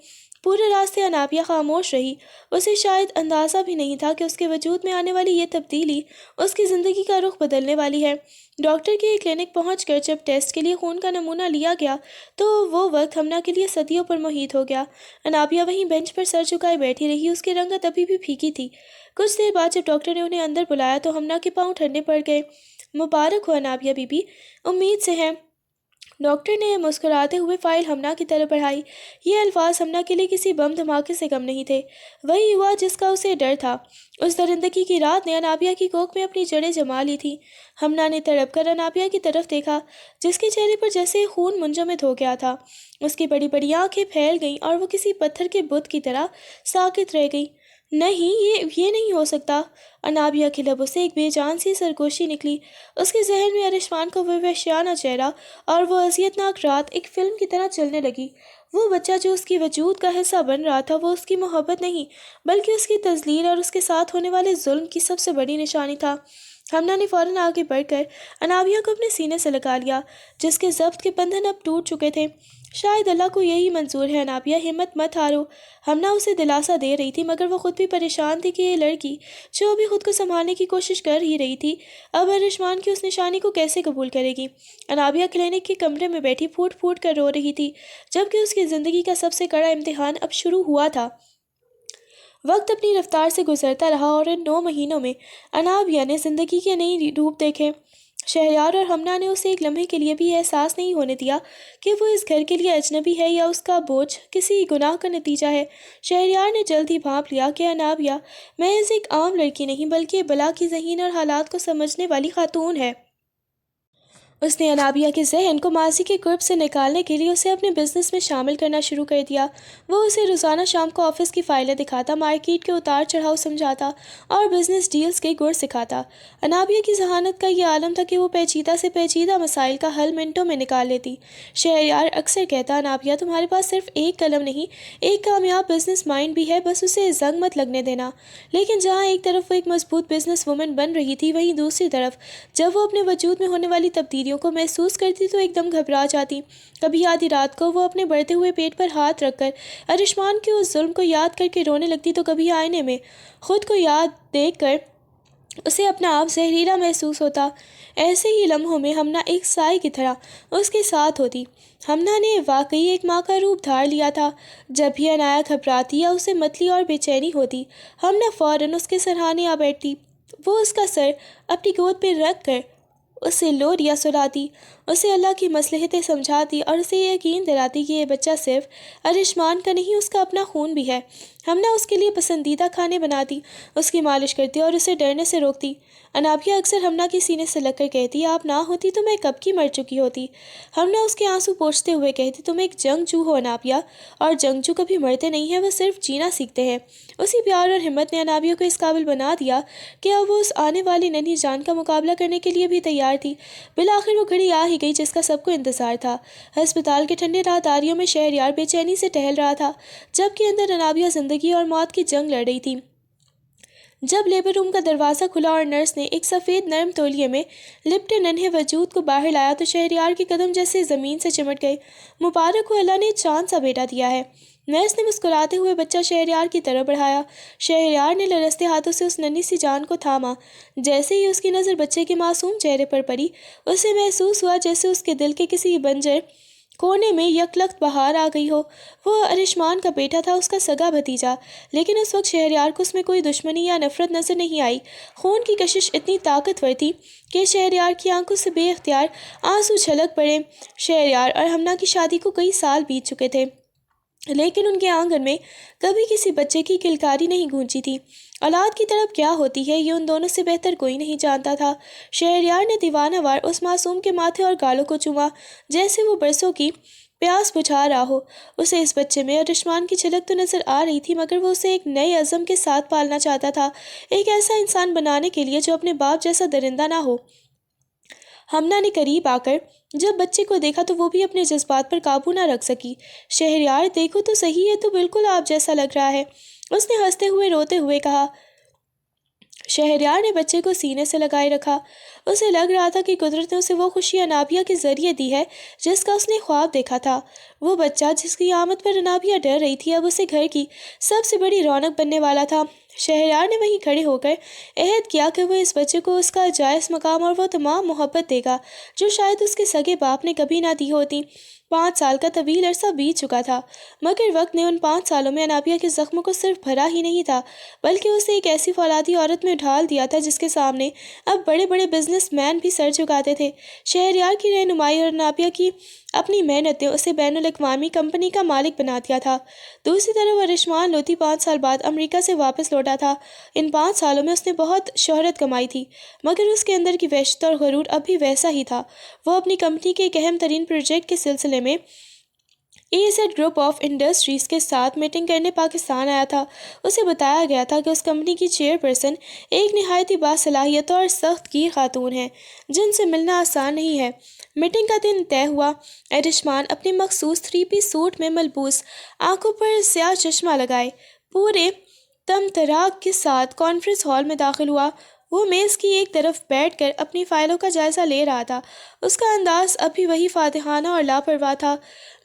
پورے راستے انابیہ خاموش رہی۔ اسے شاید اندازہ بھی نہیں تھا کہ اس کے وجود میں آنے والی یہ تبدیلی اس کی زندگی کا رخ بدلنے والی ہے۔ ڈاکٹر کے کلینک پہنچ کر جب ٹیسٹ کے لیے خون کا نمونہ لیا گیا تو وہ وقت ہمنا کے لیے صدیوں پر محیط ہو گیا۔ انابیہ وہیں بینچ پر سر جھکائے بیٹھی رہی، اس کی رنگت ابھی بھی پھیکی تھی۔ کچھ دیر بعد جب ڈاکٹر نے انہیں اندر بلایا تو ہمنا کے پاؤں ٹھنڈے پڑ گئے۔ مبارک ہو انابیہ بی بی، امید سے ہیں۔ ڈاکٹر نے مسکراتے ہوئے فائل ہمنا کی طرف بڑھائی۔ یہ الفاظ ہمنا کے لیے کسی بم دھماکے سے کم نہیں تھے۔ وہی ہوا جس کا اسے ڈر تھا۔ اس درندگی کی رات نے انابیہ کی کوکھ میں اپنی جڑیں جما لی تھی۔ ہمنا نے تڑپ کر انابیہ کی طرف دیکھا جس کے چہرے پر جیسے خون منجمد ہو گیا تھا۔ اس کی بڑی بڑی آنکھیں پھیل گئیں اور وہ کسی پتھر کے بت کی طرح ساکت رہ گئی۔ نہیں، یہ نہیں ہو سکتا۔ انابیہ کے لبوں سے ایک بے جان سی سرگوشی نکلی۔ اس کے ذہن میں ارشمان کا وہ وحشیانہ چہرہ اور وہ اذیتناک رات ایک فلم کی طرح چلنے لگی۔ وہ بچہ جو اس کی وجود کا حصہ بن رہا تھا، وہ اس کی محبت نہیں بلکہ اس کی تذلیل اور اس کے ساتھ ہونے والے ظلم کی سب سے بڑی نشانی تھا۔ ہمنا نے فوراً آگے بڑھ کر انابیہ کو اپنے سینے سے لگا لیا، جس کے ضبط کے بندھن اب ٹوٹ چکے تھے۔ شاید اللہ کو یہی منظور ہے انابیہ، ہمت مت ہارو۔ ہمنا اسے دلاسا دے رہی تھی، مگر وہ خود بھی پریشان تھی کہ یہ لڑکی جو ابھی خود کو سنبھالنے کی کوشش کر ہی رہی تھی، اب ارشمان کی اس نشانی کو کیسے قبول کرے گی۔ انابیہ کلینک کے کمرے میں بیٹھی پھوٹ پھوٹ کر رو رہی تھی، جبکہ اس کی زندگی کا سب سے کڑا امتحان اب شروع ہوا تھا۔ وقت اپنی رفتار سے گزرتا رہا اور ان 9 مہینوں میں انابیہ نے زندگی کے نئی روپ دیکھے۔ شہریار اور ہمنا نے اسے ایک لمحے کے لیے بھی احساس نہیں ہونے دیا کہ وہ اس گھر کے لیے اجنبی ہے یا اس کا بوجھ کسی گناہ کا نتیجہ ہے۔ شہریار نے جلد ہی بھانپ لیا کہ انابیہ محض ایک عام لڑکی نہیں بلکہ بلا کی ذہین اور حالات کو سمجھنے والی خاتون ہے۔ اس نے انابیہ کے ذہن کو ماضی کے قرب سے نکالنے کے لیے اسے اپنے بزنس میں شامل کرنا شروع کر دیا۔ وہ اسے روزانہ شام کو آفس کی فائلیں دکھاتا، مارکیٹ کے اتار چڑھاؤ سمجھاتا اور بزنس ڈیلز کے گر سکھاتا۔ انابیہ کی ذہانت کا یہ عالم تھا کہ وہ پیچیدہ سے پیچیدہ مسائل کا حل منٹوں میں نکال لیتی۔ شہریار اکثر کہتا، انابیہ تمہارے پاس صرف ایک قلم نہیں، ایک کامیاب بزنس مائنڈ بھی ہے، بس اسے زنگ مت لگنے دینا۔ لیکن جہاں ایک طرف وہ ایک مضبوط بزنس وومن بن رہی تھی، وہیں دوسری طرف جب وہ اپنے وجود میں ہونے والی تبدیلیوں کو محسوس کرتی تو ایک دم گھبرا جاتی۔ کبھی آدھی رات کو وہ اپنے بڑھتے ہوئے پیٹ پر ہاتھ رکھ کر ارشمان کے اس ظلم کو یاد کر کے رونے لگتی، تو کبھی آئینے میں خود کو یاد دیکھ کر اسے اپنا آپ زہریلا محسوس ہوتا۔ ایسے ہی لمحوں میں ہمنا ایک سائے کی طرح اس کے ساتھ ہوتی۔ ہمنا نے واقعی ایک ماں کا روپ دھار لیا تھا۔ جب بھی عنایا گھبراتی یا اسے متلی اور بے چینی ہوتی، ہمنا فوراً اس کے سرہانے آ بیٹھتی۔ وہ اس کا سر اپنی گود پہ رکھ کر اسے لوریاں سناتی، اسے اللہ کی مصلحتیں سمجھاتی اور اسے یہ یقین دلاتی کہ یہ بچہ صرف ارشمان کا نہیں، اس کا اپنا خون بھی ہے۔ ہمنا اس کے لیے پسندیدہ کھانے بناتی، اس کی مالش کرتی اور اسے ڈرنے سے روکتی۔ انابیہ اکثر ہمنا کے سینے سے لگ کر کہتی، آپ نہ ہوتی تو میں کب کی مر چکی ہوتی۔ ہمنا اس کے آنسو پوچھتے ہوئے کہتی، تم ایک جنگجو ہو انابیہ، اور جنگجو کبھی مرتے نہیں ہیں، وہ صرف جینا سیکھتے ہیں۔ اسی پیار اور ہمت نے انابیہ کو اس قابل بنا دیا کہ اب وہ اس آنے والی ننھی جان کا مقابلہ کرنے کے لیے بھی تیار تھی۔ بالآخر وہ گھڑی آ ہی گئی جس کا سب کو انتظار تھا۔ ہسپتال کے ٹھنڈے راہداریوں میں شہریار بے چینی سے ٹہل رہا تھا، جبکہ اندر انابیہ زندگی اور موت کی جنگ لڑ رہی تھی۔ جب لیبر روم کا دروازہ کھلا اور نرس نے ایک سفید نرم تولیے میں لپٹے ننھے وجود کو باہر لایا، تو شہریار کے قدم جیسے زمین سے چمٹ گئے۔ مبارک ہو، اللہ نے چاند سا بیٹا دیا ہے۔ نرس نے مسکراتے ہوئے بچہ شہریار کی طرف بڑھایا۔ شہریار نے لرزتے ہاتھوں سے اس ننھی سی جان کو تھاما۔ جیسے ہی اس کی نظر بچے کے معصوم چہرے پر پڑی، اسے محسوس ہوا جیسے اس کے دل کے کسی بنجر کونے میں یکلخت بہار آ گئی ہو۔ وہ ارشمان کا بیٹا تھا، اس کا سگا بھتیجا، لیکن اس وقت شہریار کو اس میں کوئی دشمنی یا نفرت نظر نہیں آئی۔ خون کی کشش اتنی طاقتور تھی کہ شہریار کی آنکھوں سے بے اختیار آنسو چھلک پڑے۔ شہریار اور ہمنا کی شادی کو کئی سال بیت چکے تھے، لیکن ان کے آنگن میں کبھی کسی بچے کی کلکاری نہیں گونجی تھی۔ اولاد کی طرف کیا ہوتی ہے، یہ ان دونوں سے بہتر کوئی نہیں جانتا تھا۔ شہریار نے دیوانہ وار اس معصوم کے ماتھے اور گالوں کو چوما، جیسے وہ برسوں کی پیاس بجھا رہا ہو۔ اسے اس بچے میں ارشمان کی جھلک تو نظر آ رہی تھی، مگر وہ اسے ایک نئے عزم کے ساتھ پالنا چاہتا تھا، ایک ایسا انسان بنانے کے لیے جو اپنے باپ جیسا درندہ نہ ہو۔ ہمنا نے قریب آ کر جب بچے کو دیکھا تو وہ بھی اپنے جذبات پر قابو نہ رکھ سکی۔ شہریار، دیکھو تو صحیح، ہے تو بالکل آپ جیسا لگ رہا ہے، اس نے ہنستے ہوئے روتے ہوئے کہا۔ شہریار نے بچے کو سینے سے لگائے رکھا۔ اسے لگ رہا تھا کہ قدرت نے اسے وہ خوشی انابیہ کے ذریعے دی ہے جس کا اس نے خواب دیکھا تھا۔ وہ بچہ جس کی آمد پر انابیہ ڈر رہی تھی، اب اسے گھر کی سب سے بڑی رونق بننے والا تھا۔ شہریار نے وہیں کھڑے ہو کر عہد کیا کہ وہ اس بچے کو اس کا جائز مقام اور وہ تمام محبت دے گا جو شاید اس کے سگے باپ نے کبھی نہ دی ہوتی۔ 5 سال کا طویل عرصہ بیت چکا تھا، مگر وقت نے ان 5 سالوں میں انابیہ کے زخموں کو صرف بھرا ہی نہیں تھا، بلکہ اسے ایک ایسی فولادی عورت میں ڈھال دیا تھا جس کے سامنے اب بڑے بڑے بزنس مین بھی سر جھکاتے تھے۔ شہریار کی رہنمائی اور انابیہ کی اپنی محنت نے اسے بین الاقوامی کمپنی کا مالک بنا دیا تھا۔ دوسری طرف ارشمان لوتی 5 سال بعد امریکہ سے واپس لوٹا تھا۔ ان 5 سالوں میں اس نے بہت شہرت کمائی تھی، مگر اس کے اندر کی وحشت اور غرور اب بھی ویسا ہی تھا۔ وہ اپنی کمپنی کے ایک اہم ترین پروجیکٹ کے سلسلے میں AZ گروپ آف انڈسٹریز کے ساتھ میٹنگ کرنے پاکستان آیا تھا۔ اسے بتایا گیا تھا کہ اس کمپنی کی چیئرپرسن ایک نہایت باصلاحیت اور سخت گیر خاتون ہے جن سے ملنا آسان نہیں ہے۔ میٹنگ کا دن طے ہوا۔ ارشمان اپنے مخصوص 3 پیس سوٹ میں ملبوس، آنکھوں پر سیاہ چشمہ لگائے، پورے تمطراق کے ساتھ کانفرنس ہال میں داخل ہوا۔ وہ میز کی ایک طرف بیٹھ کر اپنی فائلوں کا جائزہ لے رہا تھا۔ اس کا انداز اب بھی وہی فاتحانہ اور لاپرواہ تھا۔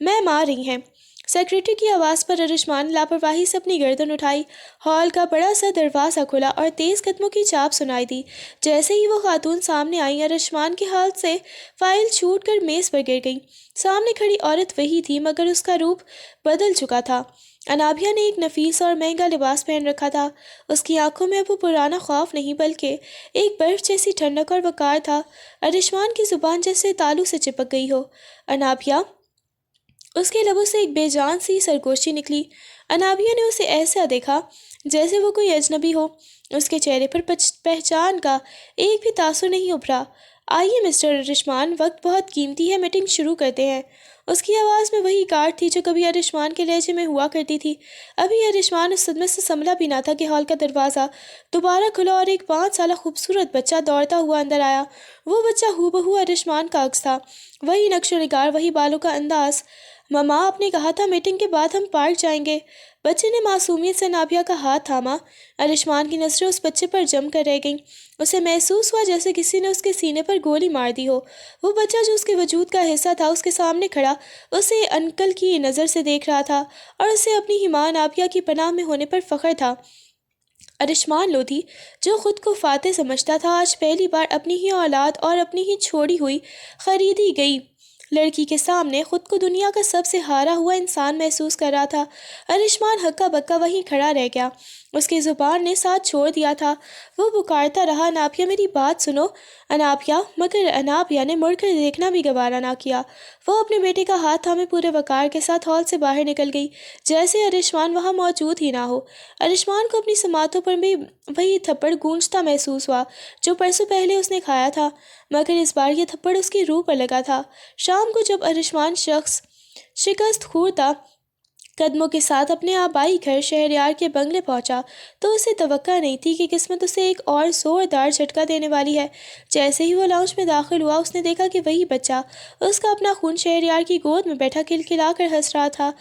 میم آ رہی ہیں۔ سیکریٹری کی آواز پر ارشمان نے لاپرواہی سے اپنی گردن اٹھائی۔ ہال کا بڑا سا دروازہ کھلا اور تیز قدموں کی چاپ سنائی دی۔ جیسے ہی وہ خاتون سامنے آئی، ارشمان کے ہاتھ سے فائل چھوٹ کر میز پر گر گئی۔ سامنے کھڑی عورت وہی تھی مگر اس کا روپ بدل چکا تھا۔ انابیہ نے ایک نفیس اور مہنگا لباس پہن رکھا تھا۔ اس کی آنکھوں میں اب وہ پرانا خوف نہیں بلکہ ایک برف جیسی ٹھنڈک اور وقار تھا۔ ارشمان کی زبان جیسے تالو سے چپک گئی ہو۔ انابیہ، اس کے لبوں سے ایک بے جان سی سرگوشی نکلی۔ انابیہ نے اسے ایسا دیکھا جیسے وہ کوئی اجنبی ہو۔ اس کے چہرے پر پہچان کا ایک بھی تاثر نہیں ابھرا۔ آئیے مسٹر ارشمان، وقت بہت قیمتی ہے، میٹنگ شروع کرتے ہیں۔ اس کی آواز میں وہی کاٹ تھی جو کبھی ارشمان کے لہجے میں ہوا کرتی تھی۔ ابھی ارشمان اس صدمے سے سنبھلا بھی نہ تھا کہ ہال کا دروازہ دوبارہ کھلا اور ایک 5 سالہ خوبصورت بچہ دوڑتا ہوا اندر آیا۔ وہ بچہ ہو بہو ارشمان کا عکس تھا، وہی نقش و نگار، وہی بالوں کا انداز۔ ماما، آپ نے کہا تھا میٹنگ کے بعد ہم پارک جائیں گے۔ بچے نے معصومیت سے انابیہ کا ہاتھ تھاما۔ ارشمان کی نظریں اس بچے پر جم کر رہ گئیں۔ اسے محسوس ہوا جیسے کسی نے اس کے سینے پر گولی مار دی ہو۔ وہ بچہ جو اس کے وجود کا حصہ تھا اس کے سامنے کھڑا اسے انکل کی نظر سے دیکھ رہا تھا اور اسے اپنی ہی ماں انابیہ کی پناہ میں ہونے پر فخر تھا۔ ارشمان لودھی، جو خود کو فاتح سمجھتا تھا، آج پہلی بار اپنی ہی اولاد اور اپنی ہی چھوڑی ہوئی خریدی گئی لڑکی کے سامنے خود کو دنیا کا سب سے ہارا ہوا انسان محسوس کر رہا تھا۔ ارشمان ہکا بکا وہیں کھڑا رہ گیا۔ اس کی زبان نے ساتھ چھوڑ دیا تھا۔ وہ پکارتا رہا، انابیہ میری بات سنو، انابیہ، مگر انابیہ نے مڑ کر دیکھنا بھی گوارا نہ کیا۔ وہ اپنے بیٹے کا ہاتھ تھامے پورے وقار کے ساتھ ہال سے باہر نکل گئی جیسے ارشمان وہاں موجود ہی نہ ہو۔ ارشمان کو اپنی سماعتوں پر بھی وہی تھپڑ گونجتا محسوس ہوا جو پرسوں پہلے اس نے کھایا تھا، مگر اس بار یہ تھپڑ اس کی روح پر لگا تھا۔ شام کو جب ارشمان شکست خوردہ قدموں کے ساتھ اپنے آبائی گھر شہریار کے بنگلے پہنچا تو اسے توقع نہیں تھی کہ قسمت اسے ایک اور زوردار جھٹکا دینے والی ہے۔ جیسے ہی وہ لاؤنج میں داخل ہوا، اس نے دیکھا کہ وہی بچہ اس کا اپنا خون شہریار کی گود میں بیٹھا کھلکھلا کر ہنس رہا تھا۔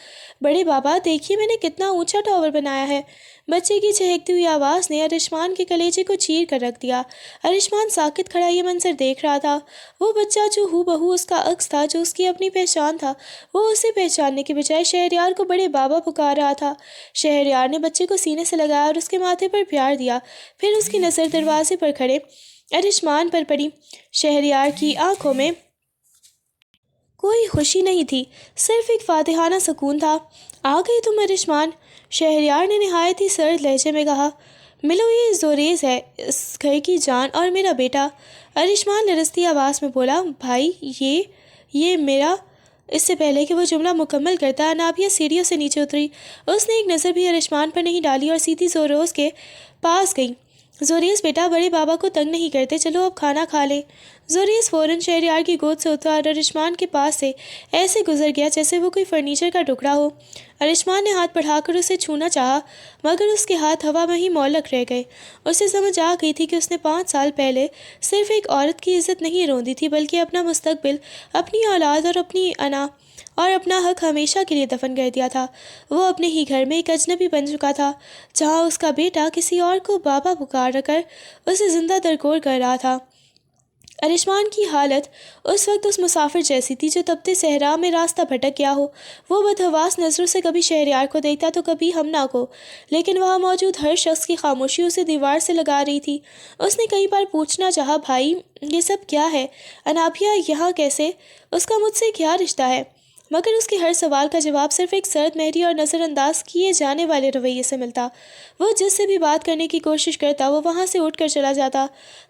بڑے بابا، دیکھیے میں نے کتنا اونچا ٹاور بنایا ہے۔ بچے کی چہکتی ہوئی آواز نے ارشمان کے کلیجے کو چیر کر رکھ دیا۔ ارشمان ساکت کھڑا یہ منظر دیکھ رہا تھا۔ وہ بچہ جو ہو بہو اس کا عکس تھا، جو اس کی اپنی پہچان تھا، وہ اسے پہچاننے کے بجائے شہریار کو بڑے بابا پکار رہا تھا۔ شہریار نے بچے کو سینے سے لگایا اور اس کے ماتھے پر پیار دیا، پھر اس کی نظر دروازے پر کھڑے ارشمان پر پڑی۔ شہریار کی آنکھوں میں کوئی خوشی نہیں تھی، صرف ایک فاتحانہ سکون تھا۔ آ گئی تم ارشمان، شہریار نے نہایت ہی سرد لہجے میں کہا۔ ملو، یہ زوریز ہے، اس گھر کی جان اور میرا بیٹا۔ ارشمان لرزتی آواز میں بولا، بھائی، یہ میرا۔ اس سے پہلے کہ وہ جملہ مکمل کرتا، انابیہ سیڑھیوں سے نیچے اتری۔ اس نے ایک نظر بھی ارشمان پر نہیں ڈالی اور سیدھی زوریز کے پاس گئی۔ زوریز بیٹا، بڑے بابا کو تنگ نہیں کرتے، چلو اب کھانا کھا لیں۔ زوریز فوراً شہریار کی گود سے اترا اور ارشمان کے پاس سے ایسے گزر گیا جیسے وہ کوئی فرنیچر کا ٹکڑا ہو۔ ارشمان نے ہاتھ بڑھا کر اسے چھونا چاہا مگر اس کے ہاتھ ہوا میں ہی معلق رہ گئے۔ اسے سمجھ آ گئی تھی کہ اس نے 5 سال پہلے صرف ایک عورت کی عزت نہیں روندی تھی بلکہ اپنا مستقبل، اپنی اولاد اور اپنی انا اور اپنا حق ہمیشہ کے لیے دفن کر دیا تھا۔ وہ اپنے ہی گھر میں ایک اجنبی بن چکا تھا جہاں اس کا بیٹا کسی اور کو بابا پکار کر اسے زندہ درگور کر رہا تھا۔ ارشمان کی حالت اس وقت اس مسافر جیسی تھی جو تپتے صحرا میں راستہ بھٹک گیا ہو۔ وہ بدحواس نظروں سے کبھی شہریار کو دیکھتا تو کبھی ہمنا کو، لیکن وہاں موجود ہر شخص کی خاموشی اسے دیوار سے لگا رہی تھی۔ اس نے کئی بار پوچھنا چاہا، بھائی، یہ سب کیا ہے؟ انابیہ یہاں کیسے؟ اس کا مجھ سے کیا رشتہ ہے؟ مگر اس کے ہر سوال کا جواب صرف ایک سرد مہری اور نظر انداز کیے جانے والے رویے سے ملتا۔ وہ جس سے بھی بات کرنے کی کوشش کرتا وہ وہاں سے اٹھ کر چلا جاتا۔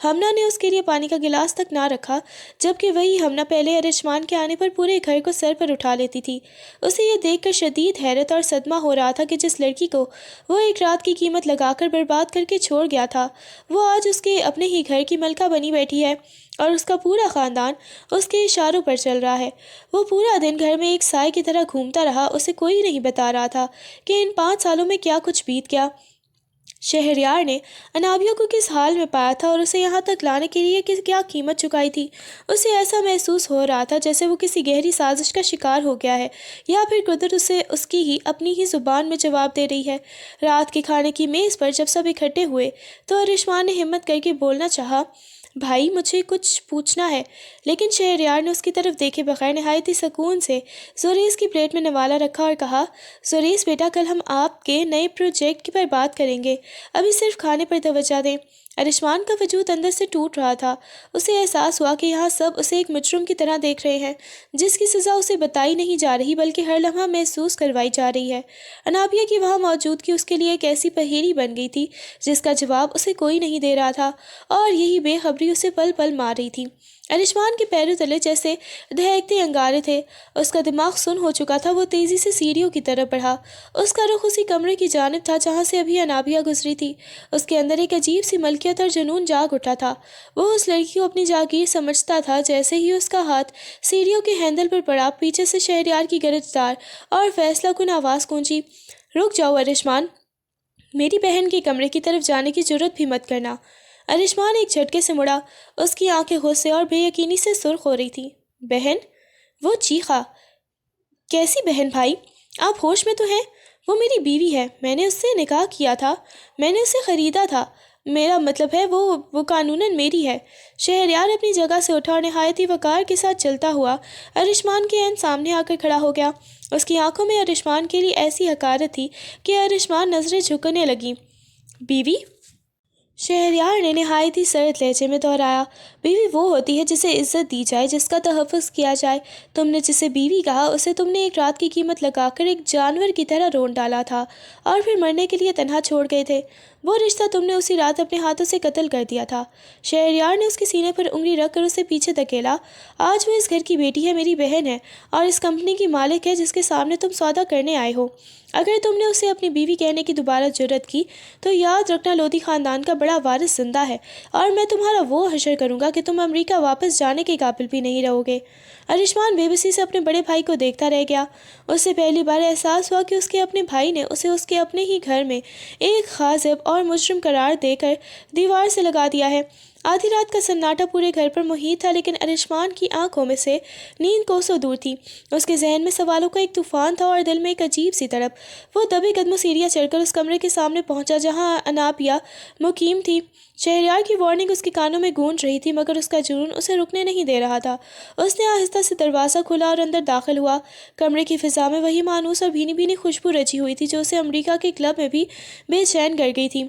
ہمنا نے اس کے لیے پانی کا گلاس تک نہ رکھا، جبکہ وہی ہمنا پہلے ارشمان کے آنے پر پورے گھر کو سر پر اٹھا لیتی تھی۔ اسے یہ دیکھ کر شدید حیرت اور صدمہ ہو رہا تھا کہ جس لڑکی کو وہ ایک رات کی قیمت لگا کر برباد کر کے چھوڑ گیا تھا، وہ آج اس کے اپنے ہی گھر کی ملکہ بنی بیٹھی ہے اور اس کا پورا خاندان اس کے اشاروں پر چل رہا ہے۔ وہ پورا دن گھر میں میں ایک سائے کی طرح گھومتا رہا۔ اسے کوئی نہیں بتا رہا تھا کہ ان 5 سالوں میں کیا کچھ بیت گیا۔ شہریار نے انابیہ کو کس حال میں پایا تھا اور اسے یہاں تک لانے کے لیے کیا قیمت چکائی تھی۔ اسے ایسا محسوس ہو رہا تھا جیسے وہ کسی گہری سازش کا شکار ہو گیا ہے، یا پھر قدرت اسے اس کی ہی اپنی ہی زبان میں جواب دے رہی ہے۔ رات کے کھانے کی میز پر جب سب اکٹھے ہوئے تو ارشمان نے ہمت کر کے بولنا چاہا، بھائی مجھے کچھ پوچھنا ہے، لیکن شہریار نے اس کی طرف دیکھے بغیر نہایت ہی سکون سے زوریس کی پلیٹ میں نوالا رکھا اور کہا، زوریس بیٹا، کل ہم آپ کے نئے پروجیکٹ پر بات کریں گے، ابھی صرف کھانے پر توجہ دیں۔ ارشمان کا وجود اندر سے ٹوٹ رہا تھا۔ اسے احساس ہوا کہ یہاں سب اسے ایک مجرم کی طرح دیکھ رہے ہیں جس کی سزا اسے بتائی نہیں جا رہی بلکہ ہر لمحہ محسوس کروائی جا رہی ہے۔ انابیہ کی وہاں موجودگی اس کے لیے ایک ایسی پہیلی بن گئی تھی جس کا جواب اسے کوئی نہیں دے رہا تھا، اور یہی بے خبری اسے پل پل مار رہی تھی۔ ارشمان کے پیروں تلے جیسے دہکتے انگارے تھے۔ اس کا دماغ سن ہو چکا تھا۔ وہ تیزی سے سیڑھیوں کی طرف بڑھا۔ اس کا رخ اسی کمرے کی جانب تھا جہاں سے ابھی انابیہ گزری تھی۔ اس کے اندر ایک عجیب سی ملکیت اور جنون جاگ اٹھا تھا۔ وہ اس لڑکی کو اپنی جاگیر سمجھتا تھا۔ جیسے ہی اس کا ہاتھ سیڑھیوں کے ہینڈل پر پڑا، پیچھے سے شہریار کی گرجدار اور فیصلہ کن آواز گونجی، رک جاؤ ارشمان، میری بہن کے کمرے کی طرف جانے کی جرت بھی مت کرنا۔ ارشمان ایک جھٹکے سے مڑا۔ اس کی آنکھیں غصے اور بے یقینی سے سرخ ہو رہی تھیں۔ بہن؟ وہ چیخا۔ کیسی بہن بھائی؟ آپ ہوش میں تو ہیں؟ وہ میری بیوی ہے، میں نے اس سے نکاح کیا تھا، میں نے اسے خریدا تھا، میرا مطلب ہے وہ قانوناً میری ہے۔ شہریار اپنی جگہ سے اٹھا اور نہایت ہی وقار کے ساتھ چلتا ہوا ارشمان کے عین سامنے آ کر کھڑا ہو گیا۔ اس کی آنکھوں میں ارشمان کے لیے ایسی حقارت تھی کہ ارشمان نظریں جھکنے لگیں۔ بیوی؟ شہریار نے نہایت ہی سرد لہجے میں دہرایا۔ بیوی وہ ہوتی ہے جسے عزت دی جائے، جس کا تحفظ کیا جائے۔ تم نے جسے بیوی کہا اسے تم نے ایک رات کی قیمت لگا کر ایک جانور کی طرح رون ڈالا تھا اور پھر مرنے کے لیے تنہا چھوڑ گئے تھے۔ وہ رشتہ تم نے اسی رات اپنے ہاتھوں سے قتل کر دیا تھا۔ شہریار نے اس کے سینے پر انگلی رکھ کر اسے پیچھے دھکیلا۔ آج وہ اس گھر کی بیٹی ہے، میری بہن ہے، اور اس کمپنی کی مالک ہے جس کے سامنے تم سودا کرنے آئے ہو۔ اگر تم نے اسے اپنی بیوی کہنے کی دوبارہ جرت کی تو یاد رکھنا لودھی خاندان کا بڑا وارث زندہ ہے، اور میں تمہارا وہ حشر کروں گا کہ تم امریکہ واپس جانے کے قابل بھی نہیں رہو گے۔ ارشمان بے بسی سے اپنے بڑے بھائی کو دیکھتا رہ گیا۔ اسے پہلی بار احساس ہوا کہ اس کے اپنے بھائی نے اسے اس کے اپنے ہی گھر میں ایک غاصب اور مجرم قرار دے کر دیوار سے لگا دیا ہے۔ آدھی رات کا سناٹا پورے گھر پر محیط تھا، لیکن ارشمان کی آنکھوں میں سے نیند کوسوں دور تھی۔ اس کے ذہن میں سوالوں کا ایک طوفان تھا اور دل میں ایک عجیب سی تڑپ۔ وہ دبے قدموں سیڑھیاں چڑھ کر اس کمرے کے سامنے پہنچا جہاں انابیہ مقیم تھی۔ شہریار کی وارننگ اس کے کانوں میں گونج رہی تھی، مگر اس کا جنون اسے رکنے نہیں دے رہا تھا۔ اس نے آہستہ سے دروازہ کھولا اور اندر داخل ہوا۔ کمرے کی فضا میں وہی مانوس اور بھینی بھینی خوشبو رچی ہوئی تھی جو اسے امریکہ کے کلب میں بھی بے چین کر گئی تھی۔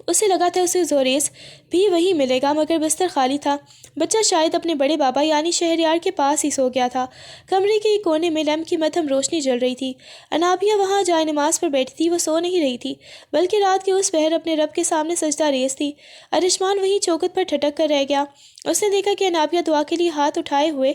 اسے لگا تھا اسے زوریس بھی وہی ملے گا، مگر بستر خالی تھا۔ بچہ شاید اپنے بڑے بابا یعنی شہریار کے پاس ہی سو گیا تھا۔ کمرے کے ایک کونے میں لیمپ کی مدھم روشنی جل رہی تھی۔ انابیہ وہاں جائے نماز پر بیٹھی تھی۔ وہ سو نہیں رہی تھی بلکہ رات کے اس پہر اپنے رب کے سامنے سجدہ ریز تھی۔ ارشمان وہیں چوکھٹ پر ٹھٹک کر رہ گیا۔ اس نے دیکھا کہ انابیہ دعا کے لیے ہاتھ اٹھائے ہوئے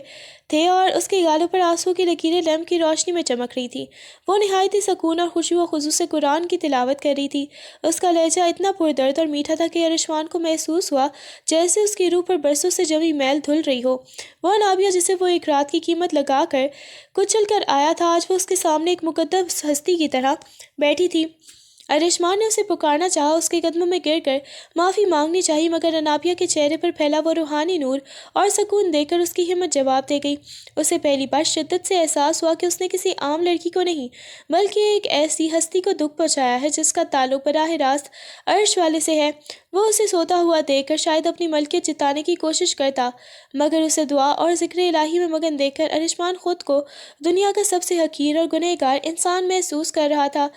تھے اور اس کے گالوں پر آنسو کی لکیریں لیمپ کی روشنی میں چمک رہی تھیں۔ وہ نہایت ہی سکون اور خشوع و خضوع سے قرآن کی تلاوت کر رہی تھی۔ اس کا لہجہ اتنا پردرد اور میٹھا تھا کہ ارشمان کو محسوس ہوا جیسے اس کی روح پر برسوں سے جمی میل دھل رہی ہو۔ وہ انابیہ جسے وہ ایک رات کی قیمت لگا کر کچل کر آیا تھا، آج وہ اس کے سامنے ایک مقدس ہستی کی طرح بیٹھی تھی۔ ارشمان نے اسے پکارنا چاہا، اس کے قدموں میں گر کر معافی مانگنی چاہی، مگر انابیہ کے چہرے پر پھیلا وہ روحانی نور اور سکون دیکھ کر اس کی ہمت جواب دے گئی۔ اسے پہلی بار شدت سے احساس ہوا کہ اس نے کسی عام لڑکی کو نہیں بلکہ ایک ایسی ہستی کو دکھ پہنچایا ہے جس کا تعلق براہ راست عرش والے سے ہے۔ وہ اسے سوتا ہوا دیکھ کر شاید اپنی ملکیت جتانے کی کوشش کرتا، مگر اسے دعا اور ذکر الہی میں مگن دیکھ کر ارشمان خود کو دنیا کا سب سے حقیر اور گنہگار انسان محسوس کر رہا تھا۔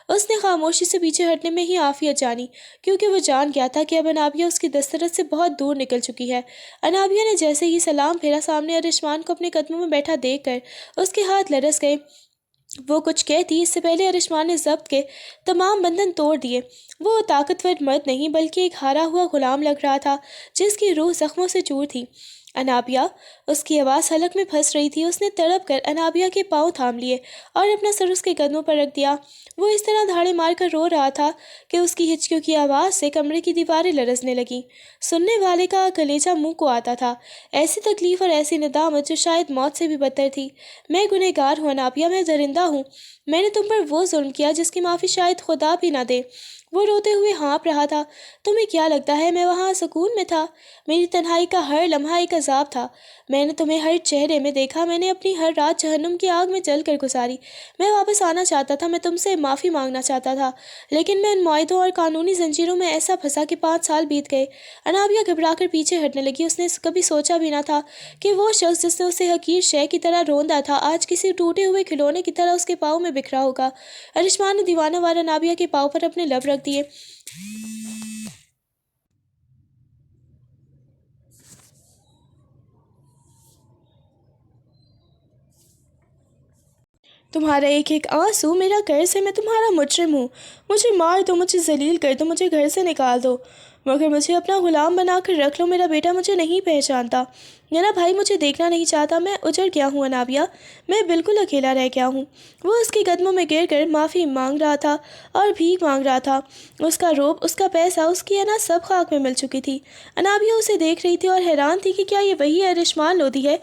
اس نے خاموشی سے پیچھے ہٹنے میں ہی عافیت جانی، کیونکہ وہ جان گیا تھا کہ اب انابیہ اس کی دسترس سے بہت دور نکل چکی ہے۔ انابیہ نے جیسے ہی سلام پھیرا، سامنے ارشمان کو اپنے قدموں میں بیٹھا دیکھ کر اس کے ہاتھ لرز گئے۔ وہ کچھ کہتی اس سے پہلے ارشمان نے ضبط کے تمام بندھن توڑ دیے۔ وہ طاقتور مرد نہیں بلکہ ایک ہارا ہوا غلام لگ رہا تھا جس کی روح زخموں سے چور تھی۔ انابیہ، اس کی آواز حلق میں پھنس رہی تھی۔ اس نے تڑپ کر انابیہ کے پاؤں تھام لیے اور اپنا سر اس کے قدموں پر رکھ دیا۔ وہ اس طرح دھاڑے مار کر رو رہا تھا کہ اس کی ہچکیوں کی آواز سے کمرے کی دیواریں لرزنے لگیں۔ سننے والے کا کلیجہ منہ کو آتا تھا۔ ایسی تکلیف اور ایسی ندامت جو شاید موت سے بھی بدتر تھی۔ میں گنہگار ہوں انابیہ، میں درندہ ہوں۔ میں نے تم پر وہ ظلم کیا جس کی معافی شاید خدا بھی نہ دے۔ وہ روتے ہوئے ہانپ رہا تھا۔ تمہیں کیا لگتا ہے میں وہاں سکون میں تھا؟ میری تنہائی کا ہر لمحہ ایک عذاب تھا۔ میں نے تمہیں ہر چہرے میں دیکھا، میں نے اپنی ہر رات جہنم کی آگ میں جل کر گزاری۔ میں واپس آنا چاہتا تھا، میں تم سے معافی مانگنا چاہتا تھا، لیکن میں ان معاہدوں اور قانونی زنجیروں میں ایسا پھنسا کہ 5 سال بیت گئے۔ انابیہ گھبرا کر پیچھے ہٹنے لگی۔ اس نے کبھی سوچا بھی نہ تھا کہ وہ شخص جس نے اسے حقیر شے کی طرح روندا تھا آج کسی ٹوٹے ہوئے کھلونے کی طرح اس کے پاؤں میں بکھرا ہوگا۔ ارشمان نے دیوانہ وار انابیہ کے پاؤں پر اپنے لب رکھ دیے۔ تمہارا ایک ایک آنسو میرا قرض ہے، میں تمہارا مجرم ہوں۔ مجھے مار دو، مجھے ذلیل کر دو، مجھے گھر سے نکال دو، مگر مجھے اپنا غلام بنا کر رکھ لو۔ میرا بیٹا مجھے نہیں پہچانتا، میرا بھائی مجھے دیکھنا نہیں چاہتا۔ میں اجڑ گیا ہوں انابیہ، میں بالکل اکیلا رہ گیا ہوں۔ وہ اس کے قدموں میں گر کر معافی مانگ رہا تھا اور بھیک مانگ رہا تھا۔ اس کا روب، اس کا پیسہ، اس کی انا سب خاک میں مل چکی تھی۔ انابیہ اسے دیکھ رہی تھی اور حیران تھی کہ کیا یہ وہی ارشمان لودھی ہے؟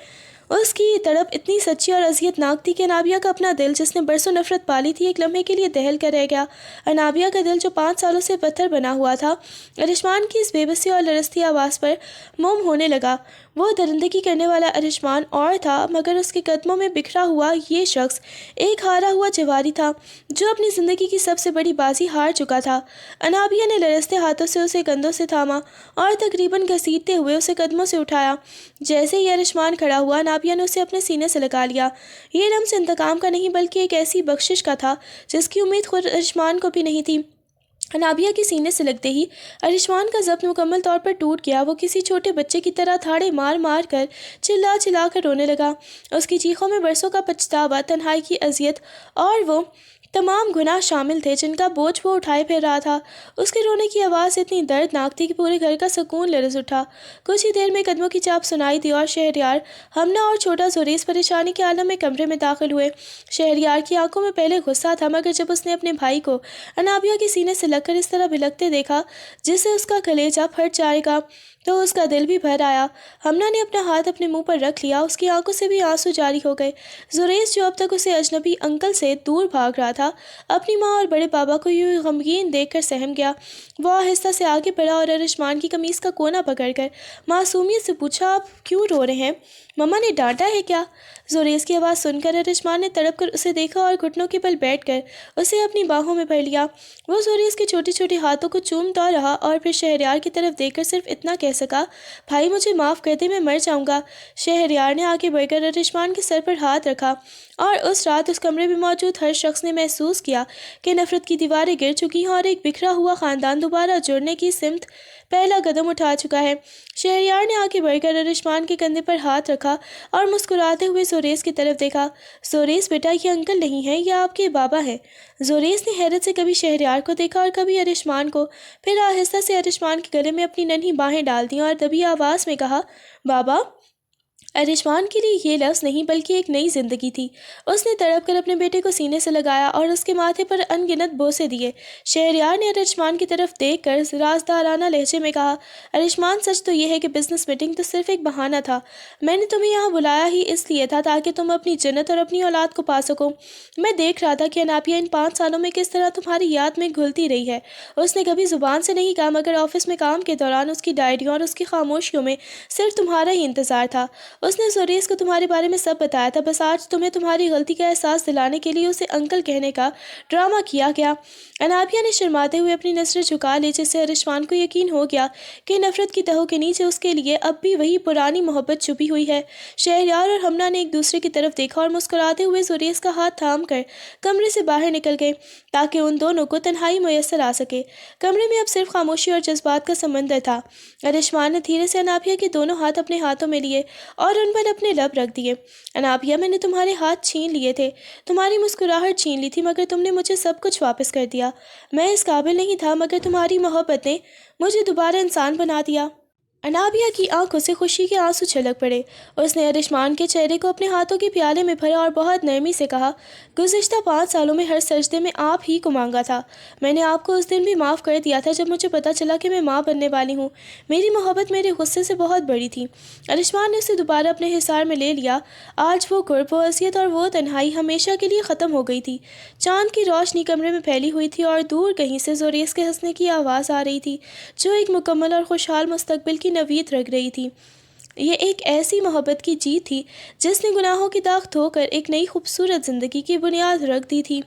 اس کی تڑپ اتنی سچی اور اذیت ناک تھی کہ انابیہ کا اپنا دل جس نے برسوں نفرت پالی تھی ایک لمحے کے لیے دہل کر رہ گیا۔ انابیہ کا دل جو 5 سالوں سے پتھر بنا ہوا تھا ارشمان کی اس بے بسی اور لرزتی آواز پر موم ہونے لگا۔ وہ درندگی کرنے والا ارشمان اور تھا، مگر اس کے قدموں میں بکھرا ہوا یہ شخص ایک ہارا ہوا جواری تھا جو اپنی زندگی کی سب سے بڑی بازی ہار چکا تھا۔ انابیہ نے لرزتے ہاتھوں سے اسے کندھوں سے تھاما اور تقریباً گھسیٹتے ہوئے اسے قدموں سے اٹھایا۔ جیسے ہی ارشمان کھڑا ہوا انابیہ نے اسے اپنے سینے سے لگا لیا۔ یہ لمس انتقام کا نہیں بلکہ ایک ایسی بخشش کا تھا جس کی امید خود ارشمان کو بھی نہیں تھی۔ انابیہ کے سینے سے لگتے ہی ارشمان کا ضبط مکمل طور پر ٹوٹ گیا۔ وہ کسی چھوٹے بچے کی طرح تھاڑے مار مار کر چلا چلا کر رونے لگا۔ اس کی چیخوں میں برسوں کا پچھتاوا، تنہائی کی اذیت اور وہ تمام گناہ شامل تھے جن کا بوجھ وہ اٹھائے پھر رہا تھا۔ اس کے رونے کی آواز اتنی دردناک تھی کہ پورے گھر کا سکون لرز اٹھا۔ کچھ ہی دیر میں قدموں کی چاپ سنائی دی اور شہریار، ہمنا اور چھوٹا زوریس پریشانی کے عالم میں کمرے میں داخل ہوئے۔ شہریار کی آنکھوں میں پہلے غصہ تھا، مگر جب اس نے اپنے بھائی کو انابیہ کے سینے سے لگ کر اس طرح بھلکتے دیکھا جس سے اس کا کلیجہ پھٹ جائے گا تو اس کا دل بھی بھر آیا۔ ہمنا نے اپنا ہاتھ اپنے منہ پر رکھ لیا، اس کی آنکھوں سے بھی آنسو جاری ہو گئے۔ زوریس جو اب تک اسے اجنبی انکل سے دور بھاگ رہا تھا اپنی ماں اور بڑے بابا کو یوں غمگین دیکھ کر سہم گیا۔ وہ آہستہ سے آگے بڑھا اور ارشمان کی قمیص کا کونا پکڑ کر معصومیت سے پوچھا، آپ کیوں رو رہے ہیں؟ مما نے ڈانٹا ہے کیا؟ زوریس کی آواز سن کر ارشمان نے تڑپ کر اسے دیکھا اور گھٹنوں کے بل بیٹھ کر اسے اپنی باہوں میں بھر لیا۔ وہ زوریس کے چھوٹے چھوٹے ہاتھوں کو چومتا رہا اور پھر شہریار کی طرف دیکھ کر صرف اتنا کہہ سکا، بھائی مجھے معاف کر دے، میں مر جاؤں گا۔ شہریار نے آگے بڑھ کر ارشمان کے سر پر ہاتھ رکھا اور اس رات اس کمرے میں موجود ہر شخص نے محسوس کیا کہ نفرت کی دیواریں گر چکی ہیں اور ایک بکھرا ہوا خاندان دوبارہ جڑنے کی سمت پہلا قدم اٹھا چکا ہے۔ شہریار نے آگے بڑھ کر ارشمان کے کندھے پر ہاتھ رکھا اور مسکراتے ہوئے زوریس کی طرف دیکھا۔ زوریس بیٹا، یہ انکل نہیں ہے، یہ آپ کے بابا ہیں۔ زوریس نے حیرت سے کبھی شہریار کو دیکھا اور کبھی ارشمان کو، پھر آہستہ سے ارشمان کے گلے میں اپنی ننھی باہیں ڈال دیں اور دبی آواز میں کہا، بابا۔ ارشمان کے لیے یہ لفظ نہیں بلکہ ایک نئی زندگی تھی۔ اس نے تڑپ کر اپنے بیٹے کو سینے سے لگایا اور اس کے ماتھے پر ان گنت بوسے دیے۔ شہریار نے ارشمان کی طرف دیکھ کر رازدارانہ لہجے میں کہا، ارشمان سچ تو یہ ہے کہ بزنس میٹنگ تو صرف ایک بہانہ تھا۔ میں نے تمہیں یہاں بلایا ہی اس لیے تھا تاکہ تم اپنی جنت اور اپنی اولاد کو پا سکو۔ میں دیکھ رہا تھا کہ انابیہ ان 5 سالوں میں کس طرح تمہاری یاد میں گھلتی رہی ہے۔ اس نے کبھی زبان سے نہیں کہا، مگر آفس میں کام کے دوران اس کی ڈائریوں اور اس کی خاموشیوں میں صرف تمہارا ہی انتظار تھا۔ اس نے زوریس کو تمہارے بارے میں سب بتایا تھا، بس آج تمہیں تمہاری غلطی کا احساس دلانے کے لیے اسے انکل کہنے کا ڈرامہ کیا گیا۔ انابیہ نے شرماتے ہوئے اپنی نظریں جھکا لی جس سے ارشمان کو یقین ہو گیا کہ نفرت کی تہوں کے نیچے اس کے لیے اب بھی وہی پرانی محبت چھپی ہوئی ہے۔ شہریار اور ہمنا نے ایک دوسرے کی طرف دیکھا اور مسکراتے ہوئے زوریس کا ہاتھ تھام کر کمرے سے باہر نکل گئے تاکہ ان دونوں کو تنہائی میسر آ سکے۔ کمرے میں اب صرف خاموشی اور جذبات کا سمندر تھا۔ ارشمان نے دھیرے سے انابیہ کے دونوں ہاتھ اپنے ہاتھوں میں لیے اور ان پر اپنے لب رکھ دیے۔ انابیہ، میں نے تمہارے ہاتھ چھین لیے تھے، تمہاری مسکراہٹ چھین لی تھی، مگر تم نے مجھے سب کچھ واپس کر دیا۔ میں اس قابل نہیں تھا، مگر تمہاری محبت نے مجھے دوبارہ انسان بنا دیا۔ انابیہ کی آنکھوں سے خوشی کے آنسو چھلک پڑے۔ اس نے ارشمان کے چہرے کو اپنے ہاتھوں کے پیالے میں بھرا اور بہت نرمی سے کہا، گزشتہ 5 سالوں میں ہر سجدے میں آپ ہی کو مانگا تھا۔ میں نے آپ کو اس دن بھی معاف کر دیا تھا جب مجھے پتہ چلا کہ میں ماں بننے والی ہوں۔ میری محبت میرے غصے سے بہت بڑی تھی۔ ارشمان نے اسے دوبارہ اپنے حصار میں لے لیا۔ آج وہ کرب، وہ اذیت اور وہ تنہائی ہمیشہ کے لیے ختم ہو گئی تھی۔ چاند کی روشنی کمرے میں پھیلی ہوئی تھی اور دور کہیں سے زوریس کے ہنسنے کی آواز آ رہی تھی جو ایک مکمل اور خوشحال مستقبل کی نوید رکھ رہی تھی۔ یہ ایک ایسی محبت کی جیت تھی جس نے گناہوں کی داغ دھو کر ایک نئی خوبصورت زندگی کی بنیاد رکھ دی تھی۔